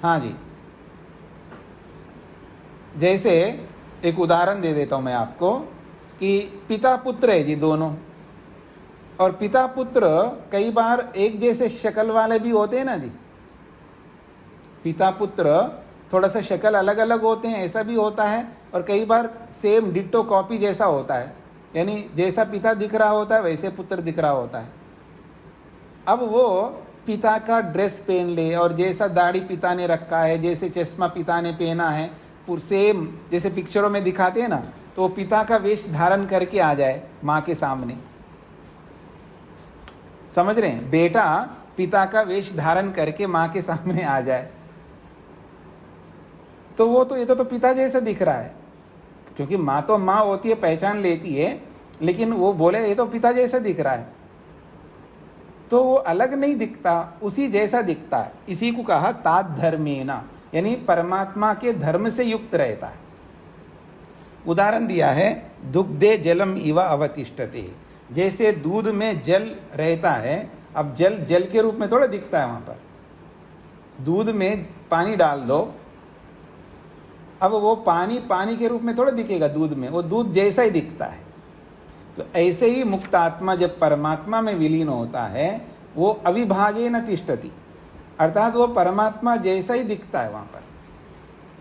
हाँ जी, जैसे एक उदाहरण दे देता हूँ मैं आपको कि पिता पुत्र है जी दोनों, और पिता पुत्र कई बार एक जैसे शक्ल वाले भी होते हैं ना जी। पिता पुत्र थोड़ा सा शक्ल अलग अलग होते हैं, ऐसा भी होता है, और कई बार सेम डिट्टो कॉपी जैसा होता है, यानी जैसा पिता दिख रहा होता है वैसे पुत्र दिख रहा होता है। अब वो पिता का ड्रेस पहन ले और जैसा दाढ़ी पिता ने रखा है, जैसे चश्मा पिता ने पहना है, सेम जैसे पिक्चरों में दिखाते हैं ना, तो पिता का वेश धारण करके आ जाए माँ के सामने। समझ रहे हैं? बेटा पिता का वेश धारण करके माँ के सामने आ जाए, तो वो तो ये तो पिता जैसा दिख रहा है, क्योंकि माँ तो माँ होती है, पहचान लेती है, लेकिन वो बोले ये तो पिता जैसा दिख रहा है, तो वो अलग नहीं दिखता, उसी जैसा दिखता है। इसी को कहा ताद्धर्मेन, यानी परमात्मा के धर्म से युक्त रहता है। उदाहरण दिया है दुग्धे जलम इव अवतिष्ठते, जैसे दूध में जल रहता है। अब जल जल के रूप में थोड़ा दिखता है वहां पर, दूध में पानी डाल दो, अब वो पानी पानी के रूप में थोड़ा दिखेगा दूध में, वो दूध जैसा ही दिखता है। तो ऐसे ही मुक्त आत्मा जब परमात्मा में विलीन होता है वो अविभागेन तिष्ठति, अर्थात वो परमात्मा जैसा ही दिखता है वहाँ पर।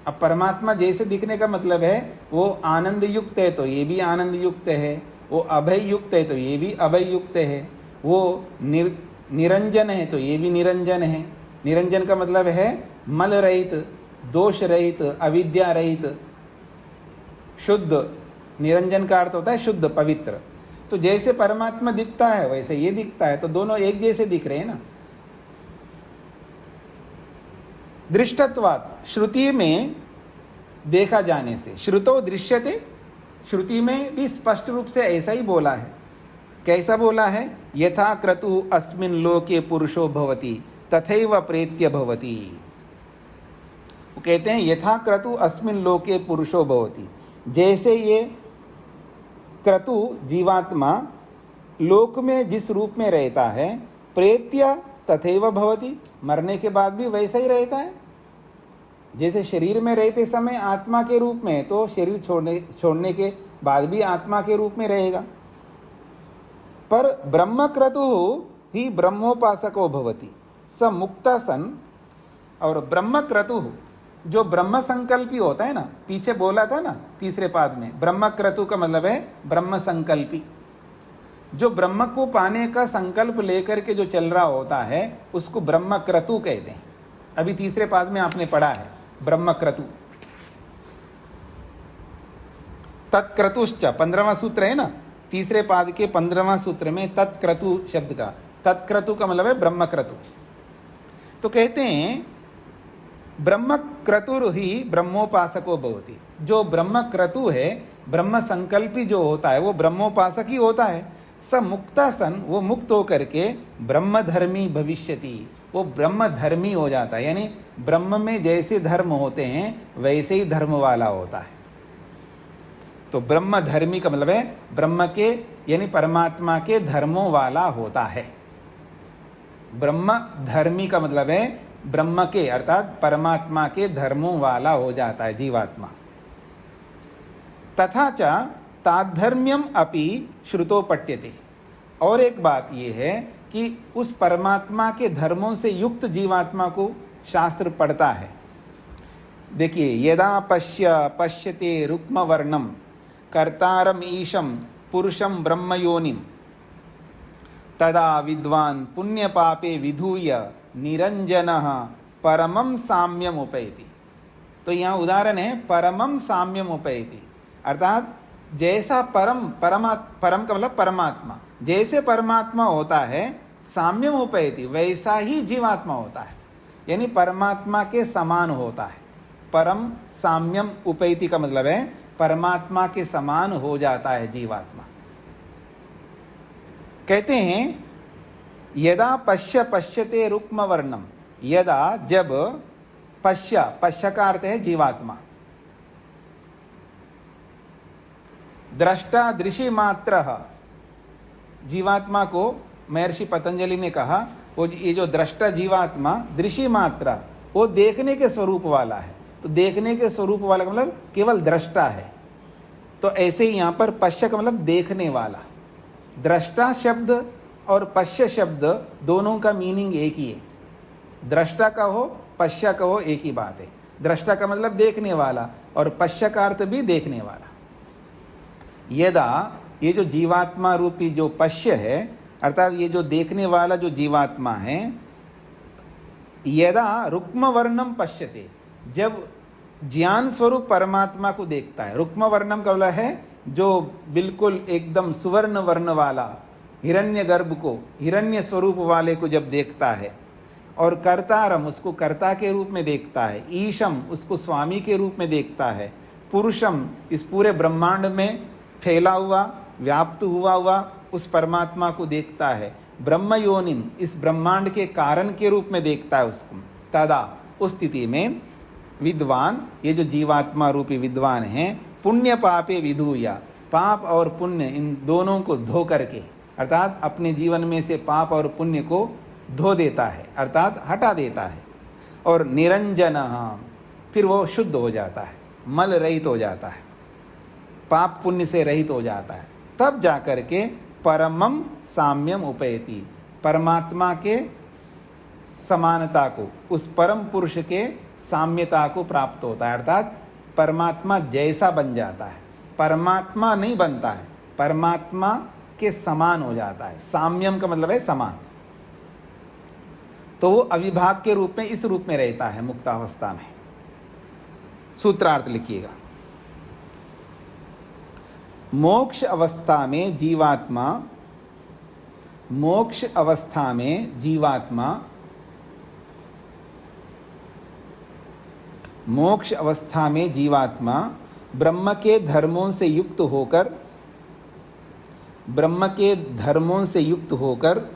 अब परमात्मा जैसे दिखने का मतलब है वो आनंद युक्त है तो ये भी आनंद युक्त है, वो अभय युक्त है तो ये भी अभय युक्त है, वो निरंजन है तो ये भी निरंजन है। निरंजन का मतलब है मल रहित, दोष रहित, अविद्या रहित, शुद्ध। निरंजन का अर्थ होता है शुद्ध, पवित्र। तो जैसे परमात्मा दिखता है वैसे ये दिखता है, तो दोनों एक जैसे दिख रहे हैं ना। दृष्टत्वात्, श्रुति में देखा जाने से, श्रुतो दृश्यते, श्रुति में भी स्पष्ट रूप से ऐसा ही बोला है। कैसा बोला है? यथा क्रतु अस्मिन् लोके पुरुषो भवति तथैव प्रेत्य भवति। वो कहते हैं यथा क्रतु अस्मिन् लोके पुरुषो भवति, जैसे ये क्रतु जीवात्मा लोक में जिस रूप में रहता है, प्रेत्य तथैव भवति, मरने के बाद भी वैसा ही रहता है। जैसे शरीर में रहते समय आत्मा के रूप में, तो शरीर छोड़ने के बाद भी आत्मा के रूप में रहेगा। पर ब्रह्म क्रतु ही ब्रह्मोपासको भवति स मुक्ता सन। और ब्रह्म क्रतु जो ब्रह्म संकल्पी होता है ना, पीछे बोला था ना तीसरे पाद में, ब्रह्म क्रतु का मतलब है ब्रह्म संकल्पी। जो ब्रह्म को पाने का संकल्प लेकर के जो चल रहा होता है उसको ब्रह्म क्रतु कहते हैं। अभी तीसरे पाद में आपने पढ़ा है ब्रह्म क्रतु। तत्क्रतुश्च 15वां सूत्र है ना, तीसरे पाद के 15वां सूत्र में तत्क्रतु शब्द का, तत्क्रतु का मतलब है ब्रह्म क्रतु। तो कहते हैं ब्रह्म क्रतुर ही ब्रह्मोपासको भवति। जो ब्रह्म क्रतु है, ब्रह्म संकल्पी जो होता है वो ब्रह्मोपासक ही होता है। स मुक्ता सन, वो मुक्त होकर के ब्रह्मधर्मी भविष्यति, वो ब्रह्म धर्मी हो जाता है। यानी ब्रह्म में जैसे धर्म होते हैं वैसे ही धर्म वाला होता है। तो ब्रह्म धर्मी का मतलब है ब्रह्म के यानी परमात्मा के धर्मों वाला होता है। ब्रह्म धर्मी का मतलब है ब्रह्म के अर्थात परमात्मा के धर्मों वाला हो जाता है जीवात्मा। तथा च ताद्धर्म्यम अपि श्रुतो पठ्यते। और एक बात यह है कि उस परमात्मा के धर्मों से युक्त जीवात्मा को शास्त्र पढ़ता है। देखिए, यदा पश्यते रुक्म वर्णम कर्तारम ईशम पुरुषम ब्रह्मयोनिम तदा विद्वान पुण्य पापे विधूय निरंजनः परमं साम्यम उपैति। तो यहाँ उदाहरण है परमं साम्यम उपैति, अर्थात जैसा परम का मतलब परमात्मा, जैसे परमात्मा होता है साम्यम उपैति वैसा ही जीवात्मा होता है, यानी परमात्मा के समान होता है। परम साम्यम उपैति का मतलब है परमात्मा के समान हो जाता है जीवात्मा। कहते हैं यदा पश्यते रुक्म वर्णम, यदा जब पश्य का अर्थ है जीवात्मा, दृष्टा दृशि मात्र, जीवात्मा को महर्षि पतंजलि ने कहा वो ये जो दृष्टा जीवात्मा दृशि मात्र वो देखने के स्वरूप वाला है। तो देखने के स्वरूप वाला का मतलब केवल दृष्टा है। तो ऐसे ही यहाँ पर पश्य का मतलब देखने वाला। दृष्टा शब्द और पश्य शब्द दोनों का मीनिंग एक ही है। दृष्टा का हो पश्य का हो एक ही बात है। दृष्टा का मतलब देखने वाला और पश्य का अर्थ भी देखने वाला। यदा ये जो जीवात्मा रूपी जो पश्य है अर्थात ये जो देखने वाला जो जीवात्मा है, यदा रुक्म वर्णम पश्यते, जब ज्ञान स्वरूप परमात्मा को देखता है। रुक्म वर्णम का मतलब है जो बिल्कुल एकदम सुवर्ण वर्ण वाला हिरण्य गर्भ को, हिरण्य स्वरूप वाले को जब देखता है, और कर्तारम उसको कर्ता के रूप में देखता है, ईशम उसको स्वामी के रूप में देखता है, पुरुषम इस पूरे ब्रह्मांड में फैला हुआ व्याप्त हुआ उस परमात्मा को देखता है, ब्रह्म योनिम इस ब्रह्मांड के कारण के रूप में देखता है उसको। तदा उस स्थिति में विद्वान, ये जो जीवात्मा रूपी विद्वान हैं, पुण्य पापे विधूया, पाप और पुण्य इन दोनों को धो करके अर्थात अपने जीवन में से पाप और पुण्य को धो देता है अर्थात हटा देता है। और निरंजन, फिर वो शुद्ध हो जाता है, मल रहित हो जाता है, पाप पुण्य से रहित हो जाता है। तब जाकर के परमम साम्यम उपैति, परमात्मा के समानता को, उस परम पुरुष के साम्यता को प्राप्त होता है, अर्थात परमात्मा जैसा बन जाता है। परमात्मा नहीं बनता है, परमात्मा के समान हो जाता है। साम्यम का मतलब है समान। तो वो अविभाग के रूप में, इस रूप में रहता है मुक्तावस्था में। सूत्रार्थ लिखिएगा। मोक्ष अवस्था में जीवात्मा, मोक्ष अवस्था में जीवात्मा, मोक्ष अवस्था में जीवात्मा ब्रह्म के धर्मों से युक्त होकर, ब्रह्म के धर्मों से युक्त होकर,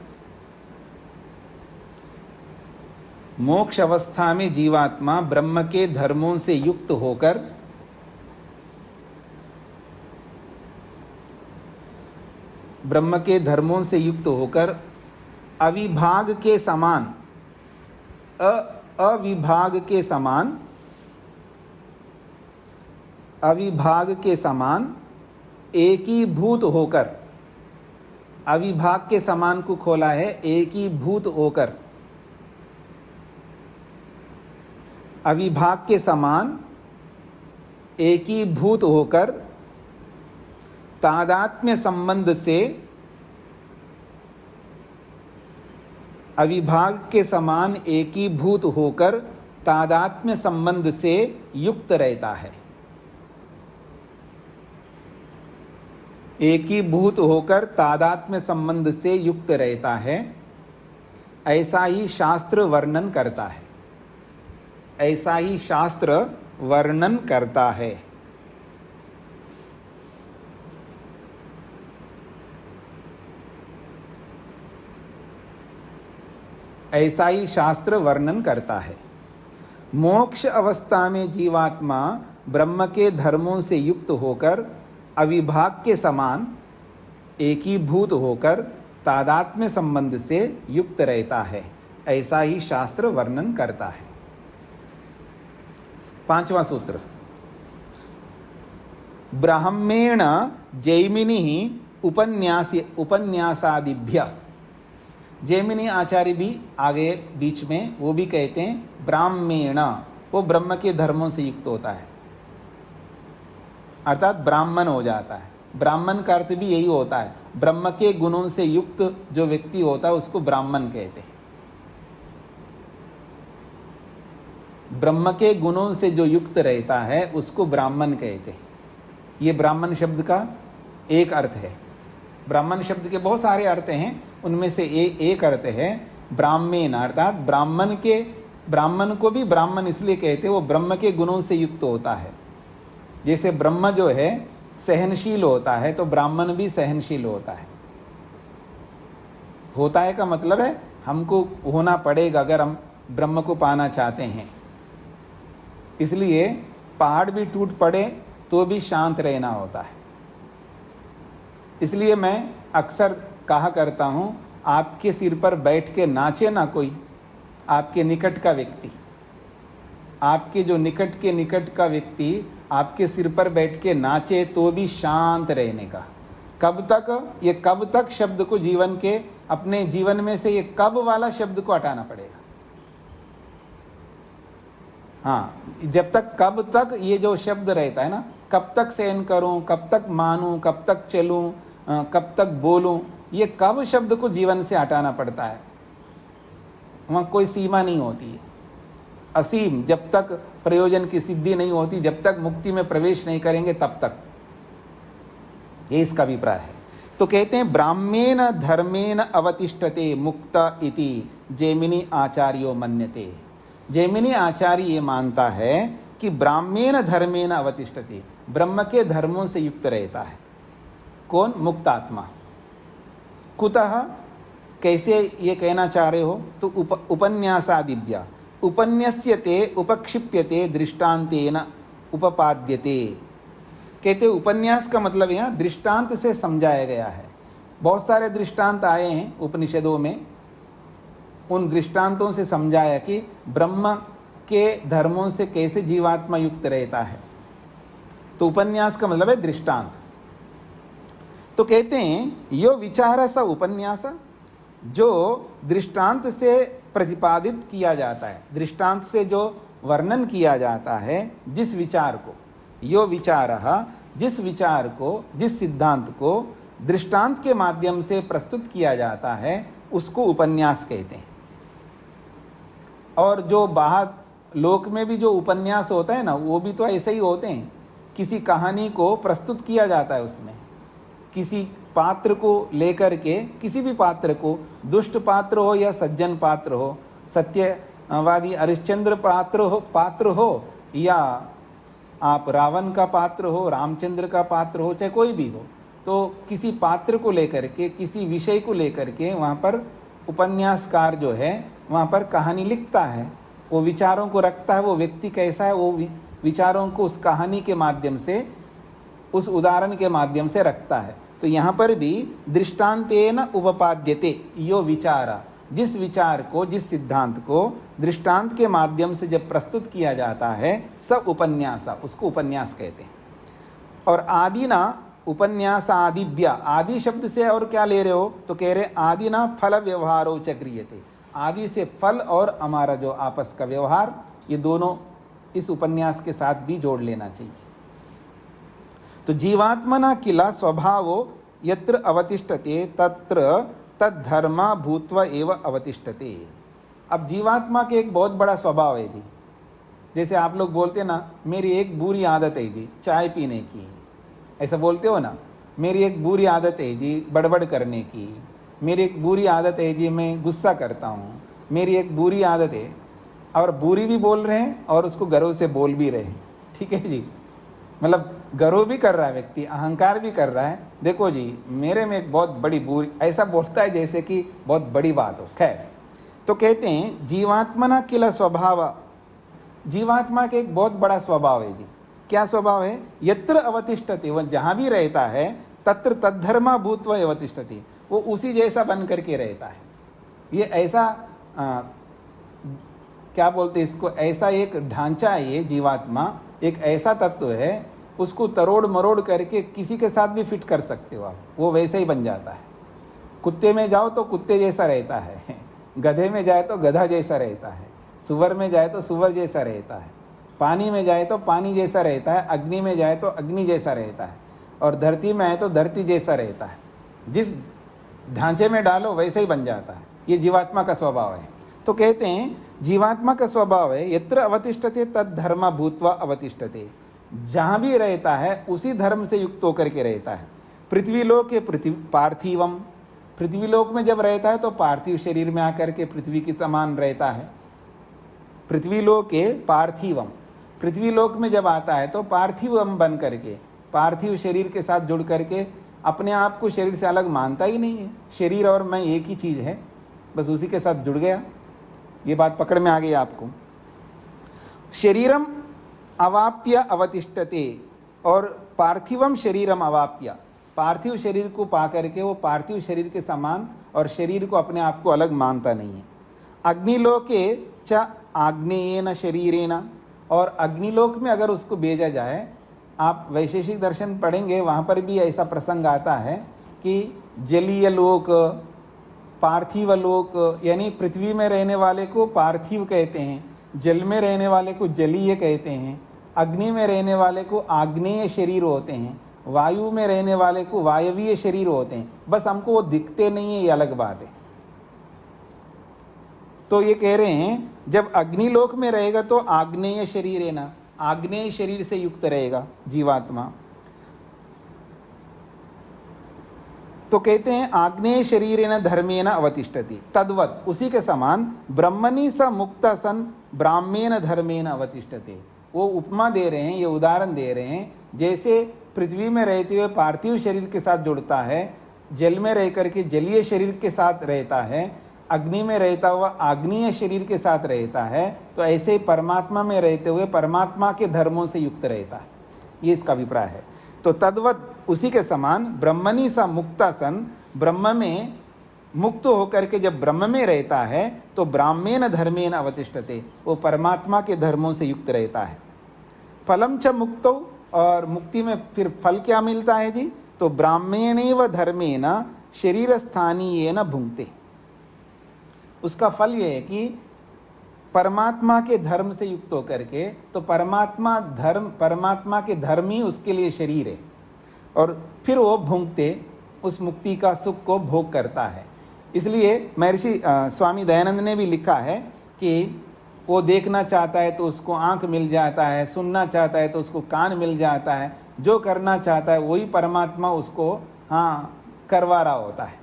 मोक्ष अवस्था में जीवात्मा ब्रह्म के धर्मों से युक्त होकर ब्रह्म के धर्मों से युक्त होकर अविभाग के समान, अविभाग के समान, अविभाग के समान एकीभूत होकर, अविभाग के समान को खोला है, एकीभूत होकर, अविभाग के समान एकीभूत होकर तादात्म्य संबंध से, अविभाग के समान एकीभूत होकर तादात्म्य संबंध से युक्त रहता है। एकीभूत होकर तादात्म्य संबंध से युक्त रहता है, ऐसा ही शास्त्र वर्णन करता है, ऐसा ही शास्त्र वर्णन करता है। ऐसा ही शास्त्र वर्णन करता है। मोक्ष अवस्था में जीवात्मा ब्रह्म के धर्मों से युक्त होकर अविभाग के समान एकीभूत होकर तादात्म्य संबंध से युक्त रहता है, ऐसा ही शास्त्र वर्णन करता है। पांचवा सूत्र, ब्राह्मेण जैमिनि उपन्यासादिभ्य, जैमिनी आचार्य भी आगे बीच में वो भी कहते हैं ब्राह्मेण, वो ब्रह्म के धर्मों से युक्त होता है, अर्थात ब्राह्मण हो जाता है। ब्राह्मण का अर्थ भी यही होता है, ब्रह्म के गुणों से युक्त जो व्यक्ति होता है उसको ब्राह्मण कहते हैं। ब्रह्म के गुणों से जो युक्त रहता है उसको ब्राह्मण कहते हैं। ये ब्राह्मण शब्द का एक अर्थ है। ब्राह्मण शब्द के बहुत सारे अर्थ हैं, उनमें से एक अर्थ है ब्राह्मण, अर्थात ब्राह्मण को भी ब्राह्मण इसलिए कहते हैं, वो ब्रह्म के गुणों से युक्त होता है। जैसे ब्रह्म जो है सहनशील होता है, तो ब्राह्मण भी सहनशील होता है। होता है का मतलब है हमको होना पड़ेगा अगर हम ब्रह्म को पाना चाहते हैं। इसलिए पहाड़ भी टूट पड़े तो भी शांत रहना होता है। इसलिए मैं अक्सर कहा करता हूँ, आपके सिर पर बैठ के नाचे ना कोई, आपके निकट का व्यक्ति, आपके जो निकट का व्यक्ति आपके सिर पर बैठ के नाचे तो भी शांत रहने का। कब तक? ये कब तक शब्द को जीवन के, अपने जीवन में से ये कब वाला शब्द को हटाना पड़ेगा। हाँ, जब तक, कब तक ये जो शब्द रहता है ना, कब तक सहन करूं, कब तक मानूं, कब तक चलूं, कब तक बोलूं, ये कब शब्द को जीवन से हटाना पड़ता है। वहाँ कोई सीमा नहीं होती है, असीम। जब तक प्रयोजन की सिद्धि नहीं होती, जब तक मुक्ति में प्रवेश नहीं करेंगे तब तक। ये इसका अभिप्राय है। तो कहते हैं ब्राह्मेण धर्मेण अवतिष्ठते मुक्त इति जैमिनी आचार्यो मन्यते। जैमिनी आचार्य ये मानता है कि ब्राह्मेण धर्मेण अवतिष्ठते, ब्रह्म के धर्मों से युक्त रहता है। कौन? मुक्त आत्मा। कुतः, कैसे ये कहना चाह रहे हो? तो उपन्यासादिभ्य, उपन्यस्यते उपक्षिप्यते दृष्टांतेन उपपाद्यते। कहते उपन्यास का मतलब यहाँ दृष्टांत से समझाया गया है। बहुत सारे दृष्टांत आए हैं उपनिषदों में, उन दृष्टांतों से समझाया कि ब्रह्म के धर्मों से कैसे जीवात्मा युक्त रहता है। तो उपन्यास का मतलब है दृष्टांत। तो कहते हैं यो विचार सा उपन्यास, जो दृष्टांत से प्रतिपादित किया जाता है, दृष्टांत से जो वर्णन किया जाता है, जिस विचार को, यो विचारः, जिस विचार को, जिस सिद्धांत को दृष्टांत के माध्यम से प्रस्तुत किया जाता है, उसको उपन्यास कहते हैं। और जो बाहर लोक में भी जो उपन्यास होता है ना, वो भी तो ऐसे ही होते हैं। किसी कहानी को प्रस्तुत किया जाता है, उसमें किसी पात्र को लेकर के, किसी भी पात्र को, दुष्ट पात्र हो या सज्जन पात्र हो, सत्यवादी हरिश्चंद्र पात्र हो या आप रावण का पात्र हो, रामचंद्र का पात्र हो, चाहे कोई भी हो, तो किसी पात्र को लेकर के, किसी विषय को लेकर के वहाँ पर उपन्यासकार जो है वहाँ पर कहानी लिखता है, वो विचारों को रखता है। वो व्यक्ति कैसा है, वो विचारों को उस कहानी के माध्यम से, उस उदाहरण के माध्यम से रखता है। तो यहाँ पर भी दृष्टांतेन उपपाद्यते यो विचारा, जिस विचार को, जिस सिद्धांत को दृष्टांत के माध्यम से जब प्रस्तुत किया जाता है, स उपन्यास, उसको उपन्यास कहते हैं। और आदिना उपन्यास आदिभ्य, आदि शब्द से और क्या ले रहे हो, तो कह रहे आदिना फल व्यवहारो च क्रियते, आदि से फल और हमारा जो आपस का व्यवहार, ये दोनों इस उपन्यास के साथ भी जोड़ लेना चाहिए। तो जीवात्मना किला स्वभावो यत्र अवतिष्ठते तत्र तद्धर्मा भूत्वा एव अवतिष्ठते। अब जीवात्मा के एक बहुत बड़ा स्वभाव है जी। जैसे आप लोग बोलते हैं ना, मेरी एक बुरी आदत है जी चाय पीने की, ऐसा बोलते हो ना। मेरी एक बुरी आदत है जी बड़बड़ करने की, मेरी एक बुरी आदत है जी मैं गुस्सा करता हूँ, मेरी एक बुरी आदत है। और बुरी भी बोल रहे हैं और उसको गर्व से बोल भी रहे हैं, ठीक है जी। मतलब गर्व भी कर रहा है व्यक्ति, अहंकार भी कर रहा है, देखो जी मेरे में एक बहुत बड़ी बुरी, ऐसा बोलता है जैसे कि बहुत बड़ी बात हो। खैर, तो कहते हैं जीवात्मना किल स्वभाव, जीवात्मा के एक बहुत बड़ा स्वभाव है जी। क्या स्वभाव है, यत्र अवतिष्ठति, वह जहाँ भी रहता है, तत्र तद्धर्मा भूत्वा अवतिष्ठति, वो उसी जैसा बन करके रहता है। ये ऐसा क्या बोलते हैं इसको, ऐसा एक ढांचा है ये जीवात्मा, एक ऐसा तत्व है, उसको तरोड़ मरोड़ करके किसी के साथ भी फिट कर सकते हो आप, वो वैसे ही बन जाता है। कुत्ते में जाओ तो कुत्ते जैसा रहता है, गधे में जाए तो गधा जैसा रहता है, सुअर में जाए तो सुअर जैसा रहता है, पानी में जाए तो पानी जैसा रहता है, अग्नि में जाए तो अग्नि जैसा रहता है, और धरती में आए तो धरती जैसा रहता है। जिस ढांचे में डालो वैसे ही बन जाता है। ये जीवात्मा का स्वभाव है। तो कहते हैं जीवात्मा का स्वभाव है यत्र अवतिष्ठते तद धर्म भूत्वा अवतिष्ठते, जहाँ भी रहता है उसी धर्म से युक्त होकर के रहता है। पृथ्वीलोक के पार्थिवम, पृथ्वीलोक में जब रहता है तो पार्थिव शरीर में आकर के पृथ्वी के समान रहता है। पृथ्वीलोक के पार्थिवम, पृथ्वीलोक में जब आता है तो पार्थिवम बन करके, पार्थिव शरीर के साथ जुड़ करके अपने आप को शरीर से अलग मानता ही नहीं है। शरीर और मैं एक ही चीज़ है, बस उसी के साथ जुड़ गया। ये बात पकड़ में आ गई आपको। शरीरम अवाप्य अवतिष्ठते, और पार्थिवम शरीरम अवाप्य, पार्थिव शरीर को पा करके वो पार्थिव शरीर के समान और शरीर को अपने आप को अलग मानता नहीं है। अग्निलोके च आग्नेयेन शरीरेण, और अग्निलोक में अगर उसको भेजा जाए, आप वैशेषिक दर्शन पढ़ेंगे वहाँ पर भी ऐसा प्रसंग आता है कि जलीय लोक, पार्थिव लोक, यानी पृथ्वी में रहने वाले को पार्थिव कहते हैं, जल में रहने वाले को जलीय कहते हैं, अग्नि में रहने वाले को आग्नेय शरीर होते हैं, वायु में रहने वाले को वायवीय शरीर होते हैं। बस हमको वो दिखते नहीं है, ये अलग बात है। तो ये कह रहे हैं जब अग्निलोक में रहेगा तो आग्नेय शरीर है ना, आग्नेय शरीर से युक्त रहेगा जीवात्मा। तो कहते हैं आग्नेय शरीरेण धर्मेण अवतिष्ठति, तद्वत उसी के समान ब्रह्मणि स मुक्त सन ब्राह्मेण धर्मेण अवतिष्ठते। वो उपमा दे रहे हैं, ये उदाहरण दे रहे हैं, जैसे पृथ्वी में रहते हुए पार्थिव शरीर के साथ जुड़ता है, जल में रह करके जलीय शरीर के साथ रहता है, अग्नि में रहता हुआ आग्नेय शरीर के साथ रहता है, तो ऐसे ही परमात्मा में रहते हुए परमात्मा के धर्मों से युक्त रहता है। ये इसका अभिप्राय है। तो तद्वत उसी के समान ब्रह्मणि सा मुक्ता सन, ब्रह्म में मुक्त होकर के जब ब्रह्म में रहता है तो ब्राह्मेण धर्मेण अवतिष्ठते, वो परमात्मा के धर्मों से युक्त रहता है। फलम च मुक्तो, और मुक्ति में फिर फल क्या मिलता है जी? तो ब्राह्मणेव धर्मेण शरीर स्थानीयेन भुंक्ते, उसका फल ये है कि परमात्मा के धर्म से युक्त होकर के, तो परमात्मा के धर्म ही उसके लिए शरीर है, और फिर वो भुंक्ते उस मुक्ति का सुख को भोग करता है। इसलिए महर्षि स्वामी दयानंद ने भी लिखा है कि वो देखना चाहता है तो उसको आंख मिल जाता है, सुनना चाहता है तो उसको कान मिल जाता है, जो करना चाहता है वही परमात्मा उसको करवा रहा होता है।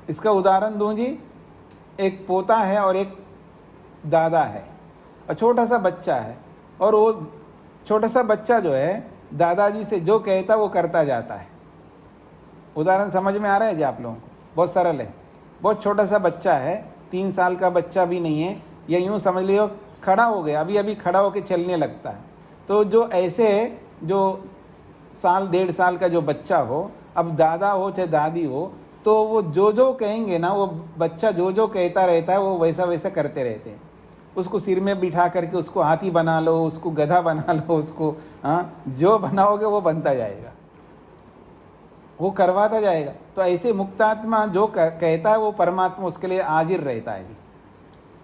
इसका उदाहरण दूं जी, एक पोता है और एक दादा है, और छोटा सा बच्चा है, और वो छोटा सा बच्चा जो है दादाजी से जो कहता वो करता जाता है। उदाहरण समझ में आ रहा है जी आप लोगों को? बहुत सरल है। बहुत छोटा सा बच्चा है, 3 साल का बच्चा भी नहीं है, या यूँ समझ लियो खड़ा हो गया, अभी अभी खड़ा होकर चलने लगता है। तो जो ऐसे जो 1.5 साल का जो बच्चा हो, अब दादा हो चाहे दादी हो, तो वो जो जो कहेंगे ना, वो बच्चा जो जो कहता रहता है वो वैसा वैसा करते रहते हैं। उसको सिर में बिठा करके उसको हाथी बना लो, उसको गधा बना लो, उसको जो बनाओगे वो बनता जाएगा, वो करवाता जाएगा। तो ऐसे मुक्तात्मा जो कहता है वो परमात्मा उसके लिए हाजिर रहता है,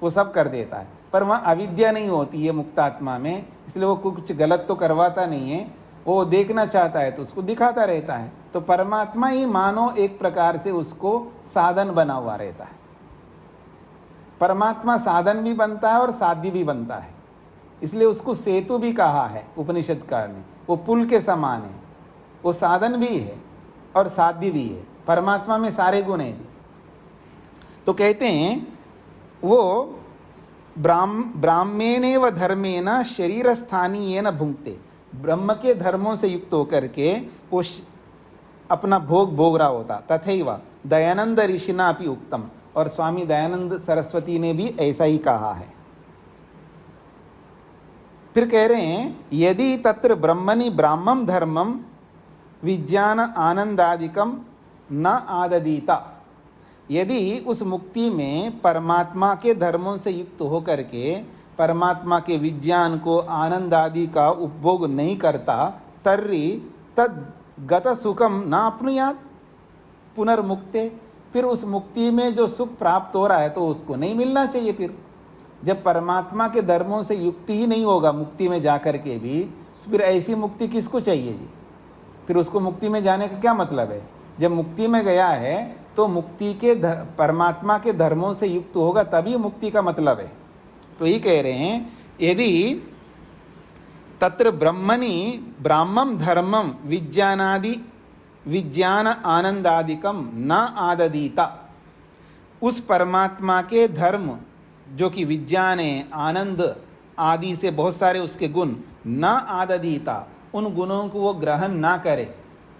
वो सब कर देता है। पर वहाँ अविद्या नहीं होती है मुक्तात्मा में, इसलिए वो कुछ गलत तो करवाता नहीं है, वो देखना चाहता है तो उसको दिखाता रहता है। तो परमात्मा ही मानो एक प्रकार से उसको साधन बना हुआ रहता है। परमात्मा साधन भी बनता है और साध्य भी बनता है, इसलिए उसको सेतु भी कहा है उपनिषदकार ने। वो पुल के समान है, वो साधन भी है और साध्य भी है। परमात्मा में सारे गुण हैं। तो कहते हैं वो ब्राह्मणेव धर्मेण शरीर स्थानीयेन भुंक्ते, ब्रह्म के धर्मों से युक्त होकर के वो अपना भोग रहा होता। तथैव दयानंद ऋषिना अपि उक्तम, और स्वामी दयानंद सरस्वती ने भी ऐसा ही कहा है। फिर कह रहे हैं यदि तत्र ब्रह्मणि ब्राह्मम धर्मम विज्ञान आनंदादिकम न आददीता, यदि उस मुक्ति में परमात्मा के धर्मों से युक्त होकर के परमात्मा के विज्ञान को आनंद आदि का उपभोग नहीं करता, तर्हि तद गत सुखम न अपनुयात पुनर्मुक्ते, फिर उस मुक्ति में जो सुख प्राप्त हो रहा है तो उसको नहीं मिलना चाहिए। फिर जब परमात्मा के धर्मों से युक्त ही नहीं होगा मुक्ति में जाकर के भी, तो फिर ऐसी मुक्ति किसको चाहिए जी? फिर उसको मुक्ति में जाने का क्या मतलब है? जब मुक्ति में गया है तो मुक्ति के परमात्मा के धर्मों से युक्त होगा, तभी मुक्ति का मतलब है। तो ये कह रहे हैं यदि तत्र ब्रह्मणि ब्राह्मम धर्मम विज्ञान आनंदादिकम न आददीता, उस परमात्मा के धर्म जो कि विज्ञान है, आनंद आदि से बहुत सारे उसके गुण, न आददीता, उन गुणों को वो ग्रहण ना करे,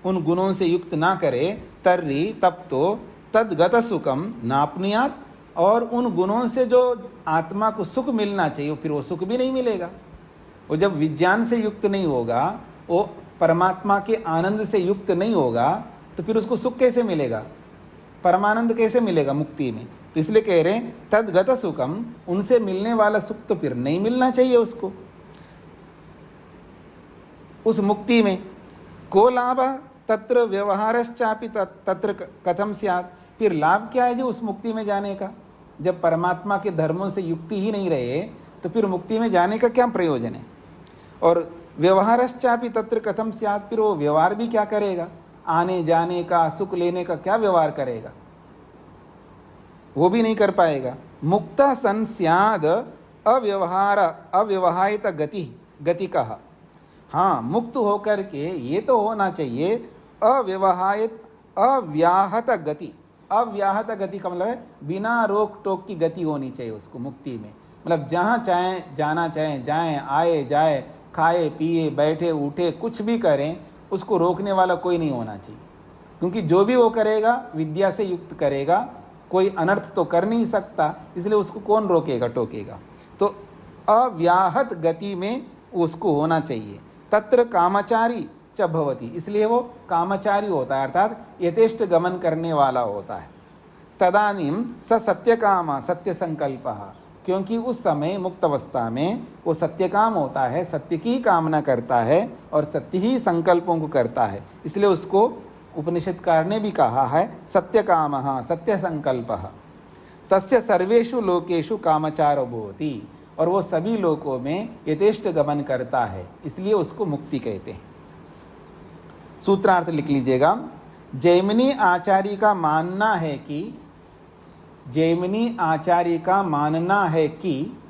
उन गुणों से युक्त ना करे, तर्हि तब तो तद्गत सुखम नापनुयात, और उन गुणों से जो आत्मा को सुख मिलना चाहिए फिर वो सुख भी नहीं मिलेगा। वो जब विज्ञान से युक्त नहीं होगा, वो परमात्मा के आनंद से युक्त नहीं होगा, तो फिर उसको सुख कैसे मिलेगा? परमानंद कैसे मिलेगा मुक्ति में? तो इसलिए कह रहे हैं तद्गत सुखम, उनसे मिलने वाला सुख तो फिर नहीं मिलना चाहिए उसको उस मुक्ति में। को लाभ तत्र व्यवहारश्चापि तत्र कथम स्यात्, फिर लाभ क्या है जो उस मुक्ति में जाने का? जब परमात्मा के धर्मों से युक्ति ही नहीं रहे तो फिर मुक्ति में जाने का क्या प्रयोजन है? और व्यवहारश्चापि तत्र कथम स्यात्, फिर वो व्यवहार भी क्या करेगा? आने जाने का, सुख लेने का क्या व्यवहार करेगा? वो भी नहीं कर पाएगा। मुक्ता सन स्याद अव्यवहारित गति कहा। हाँ, मुक्त होकर के ये तो होना चाहिए अव्याहत गति। अव्याहत गति का मतलब है बिना रोक टोक की गति होनी चाहिए उसको मुक्ति में। मतलब जहाँ चाहे जाना चाहे जाएं, आए जाए, खाए पिए बैठे उठे कुछ भी करें, उसको रोकने वाला कोई नहीं होना चाहिए। क्योंकि जो भी वो करेगा विद्या से युक्त करेगा, कोई अनर्थ तो कर नहीं सकता, इसलिए उसको कौन रोकेगा टोकेगा। तो अव्याहत गति में उसको होना चाहिए। तत्र कामचारी च भवति, इसलिए वो कामचारी होता है, अर्थात यथेष्ट गमन करने वाला होता है। तदानीम स सत्यकाम सत्य संकल्पः, क्योंकि उस समय मुक्त अवस्था में वो सत्यकाम होता है, सत्य की कामना करता है और सत्य ही संकल्पों को करता है, इसलिए उसको उपनिषदकार ने भी कहा है सत्यकामः सत्य संकल्पः। तस्य सर्वेषु लोकेषु कामचारो भवति, और वो सभी लोकों में यथेष्ट गमन करता है, इसलिए उसको मुक्ति कहते हैं। सूत्रार्थ लिख लीजिएगा। जैमिनी आचार्य का मानना है कि, जैमिनी आचार्य का मानना है कि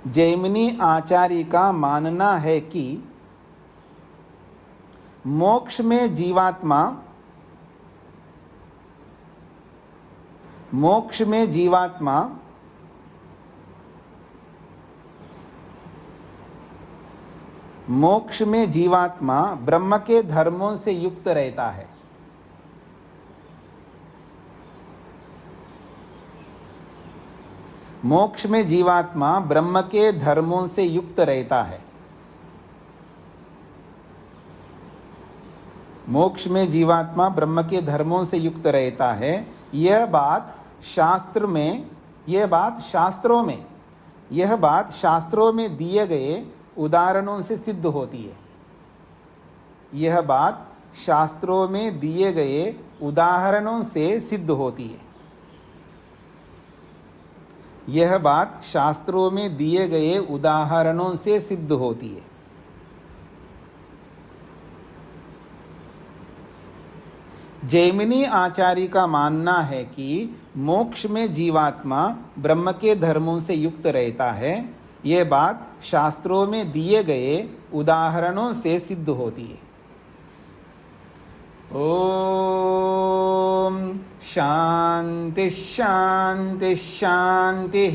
जैमिनी आचार्य का मानना है कि मोक्ष में जीवात्मा, मोक्ष में जीवात्मा मोक्ष में जीवात्मा ब्रह्म के धर्मों से युक्त रहता है। मोक्ष में जीवात्मा ब्रह्म के धर्मों से युक्त रहता है। मोक्ष में जीवात्मा ब्रह्म के धर्मों से युक्त रहता है। यह बात शास्त्र में, यह बात शास्त्रों में, यह बात शास्त्रों में दिए गए उदाहरणों से सिद्ध होती है। यह बात शास्त्रों में दिए गए उदाहरणों से सिद्ध होती है। यह बात शास्त्रों में दिए गए उदाहरणों से सिद्ध होती है। जैमिनी आचार्य का मानना है कि मोक्ष में जीवात्मा ब्रह्म के धर्मों से युक्त रहता है। यह बात शास्त्रों में दिए गए उदाहरणों से सिद्ध होती है। ओम शांति शांति शांति।